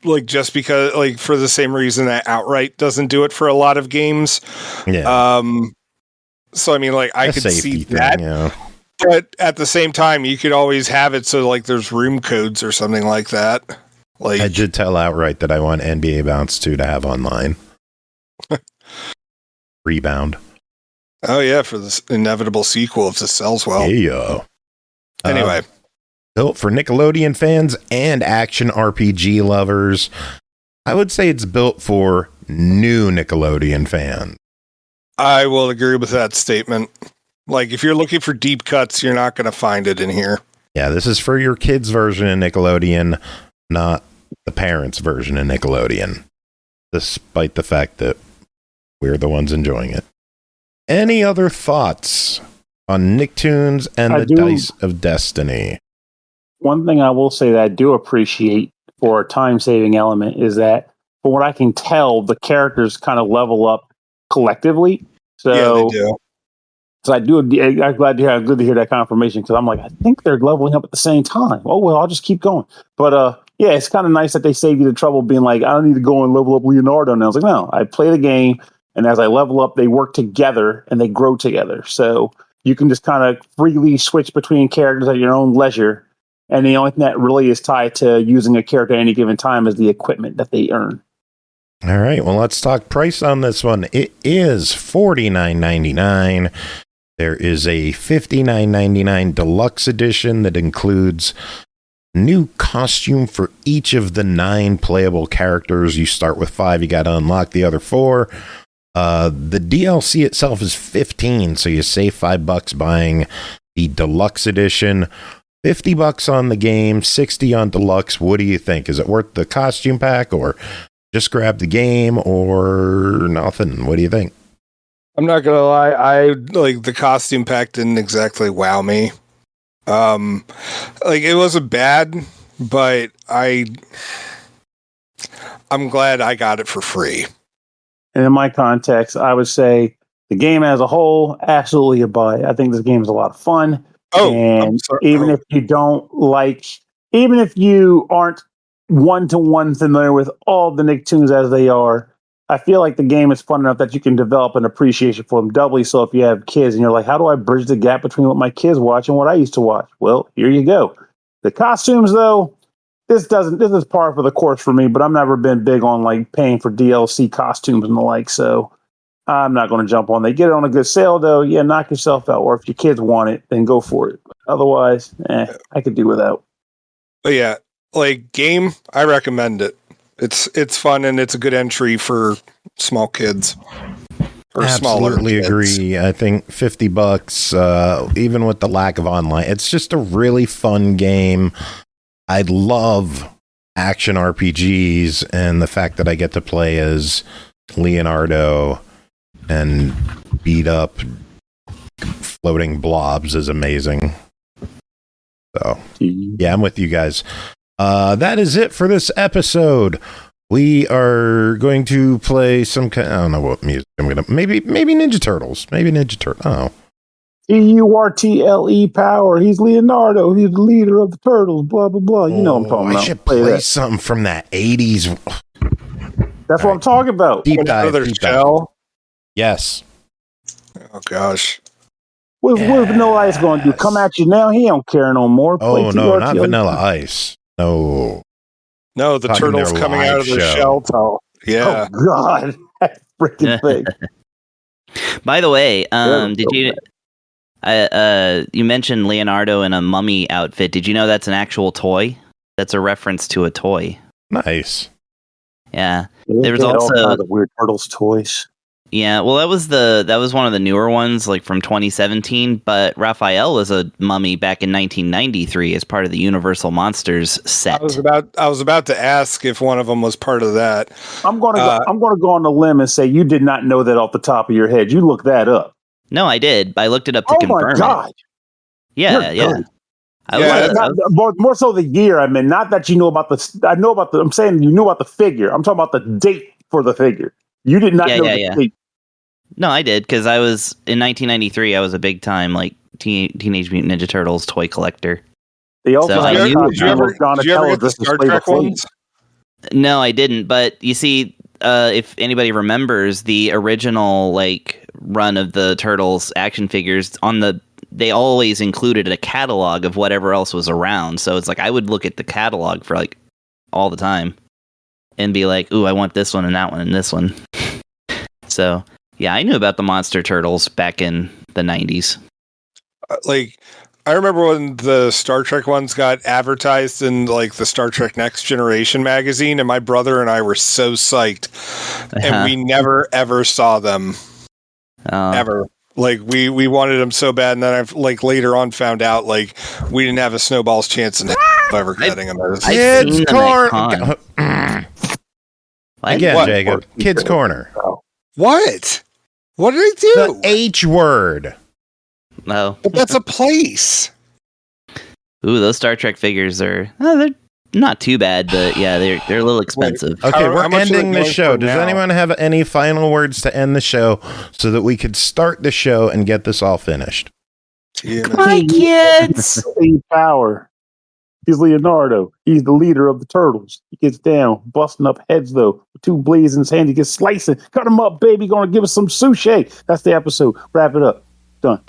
Like just because, like for the same reason that Outright doesn't do it for a lot of games. Yeah. So I mean, like I could see that. Yeah. But at the same time, you could always have it so like there's room codes or something like that. Like I did tell Outright that I want NBA Bounce 2 to have online. Rebound. Oh yeah, for this inevitable sequel if this sells well. Yeah. Anyway. Built for Nickelodeon fans and action RPG lovers. I would say it's built for new Nickelodeon fans. I will agree with that statement. Like, if you're looking for deep cuts, you're not going to find it in here. Yeah, this is for your kids' version of Nickelodeon, not the parents' version of Nickelodeon, despite the fact that we're the ones enjoying it. Any other thoughts on Nicktoons and the Dice of Destiny? One thing I will say that I do appreciate for a time-saving element is that, from what I can tell, the characters kind of level up collectively. So, yeah, they do. So I'm glad to hear that confirmation, because I'm like, I think they're leveling up at the same time. Oh, well, I'll just keep going. But yeah, it's kind of nice that they save you the trouble being like, I don't need to go and level up Leonardo. And I was like, no, I play the game, and as I level up, they work together and they grow together. So you can just kind of freely switch between characters at your own leisure And the only thing that really is tied to using a character at any given time is the equipment that they earn. All right, well, let's talk price on this one. It is $49.99. There is a $59.99 deluxe edition that includes new costume for each of the 9 playable characters. You start with 5, you got to unlock the other 4. The DLC itself is $15, so you save $5 buying the deluxe edition. $50 on the game, $60 on deluxe. What do you think? Is it worth the costume pack, or just grab the game, or nothing? What do you think? I'm not gonna lie, I like the costume pack didn't exactly wow me. Like it wasn't bad, but I'm glad I got it for free. And in my context, I would say the game as a whole, absolutely a buy. I think this game is a lot of fun. And even if you don't like, even if you aren't one-to-one familiar with all the Nicktoons as they are, I feel like the game is fun enough that you can develop an appreciation for them doubly. So if you have kids and you're like, how do I bridge the gap between what my kids watch and what I used to watch? Well, here you go. The costumes, though, this is par for the course for me, but I've never been big on like paying for DLC costumes and the like. So I'm not going to jump on. They get it on a good sale, though. Yeah, knock yourself out. Or if your kids want it, then go for it. Otherwise, I could do without. But yeah, like game, I recommend it. It's fun and it's a good entry for small kids. Or Absolutely agree. I think $50, even with the lack of online, it's just a really fun game. I love action RPGs, and the fact that I get to play as Leonardo and beat up floating blobs is amazing. So, yeah, I'm with you guys. That is it for this episode. We are going to play some kind. I don't know what music I'm gonna. Maybe Ninja Turtles. Maybe Ninja Turtles. Oh, Turtle power. He's Leonardo. He's the leader of the turtles. Blah blah blah. You know what I'm talking about. I should play something from that '80s. That's what I'm talking about. Deep dive. Yes. Oh gosh. What's Vanilla Ice going to do? Come at you now? He don't care no more. Oh no, not Vanilla Ice. No. No, the turtles coming out of their shell. Oh, yeah. Oh, God. That freaking thing. By the way, did you... you mentioned Leonardo in a mummy outfit. Did you know that's an actual toy? That's a reference to a toy. Nice. Yeah. There was also... all the weird Turtles toys. Yeah, well, that was one of the newer ones, like from 2017. But Raphael was a mummy back in 1993 as part of the Universal Monsters set. I was about to ask if one of them was part of that. I'm going to go on the limb and say you did not know that off the top of your head. You looked that up. No, I did. I looked it up to confirm. Oh my God! Yeah. More so the year. I mean, not that you know about the. I know about the. I'm saying you knew about the figure. I'm talking about the date for the figure. You did not know the date. No, I did, because I was in 1993. I was a big time like Teenage Mutant Ninja Turtles toy collector. They also did you ever get the Star Trek ones? No, I didn't. But you see, if anybody remembers the original like run of the Turtles action figures, they always included a catalog of whatever else was around. So it's like I would look at the catalog for like all the time and be like, "Ooh, I want this one and that one and this one." So. Yeah, I knew about the Monster Turtles back in the 90s. Like, I remember when the Star Trek ones got advertised in, like, the Star Trek Next Generation magazine, and my brother and I were so psyched. And we never, ever saw them. Ever. Like, we wanted them so bad, and then I've, like, later on found out, like, we didn't have a snowball's chance in ever getting them. Kidz Korner! Again, Jacob. Kidz Korner. What? What did I do? The H word. No. But that's a place. Ooh, those Star Trek figures they're not too bad, but yeah, they're a little expensive. Wait, okay, we're ending the show. Does anyone have any final words to end the show so that we could start the show and get this all finished? Hi, kids! Power. He's Leonardo. He's the leader of the Turtles. He gets down, busting up heads, though. With 2 blades in his hand, he gets slicing. Cut him up, baby. Gonna give us some sushi. That's the episode. Wrap it up. Done.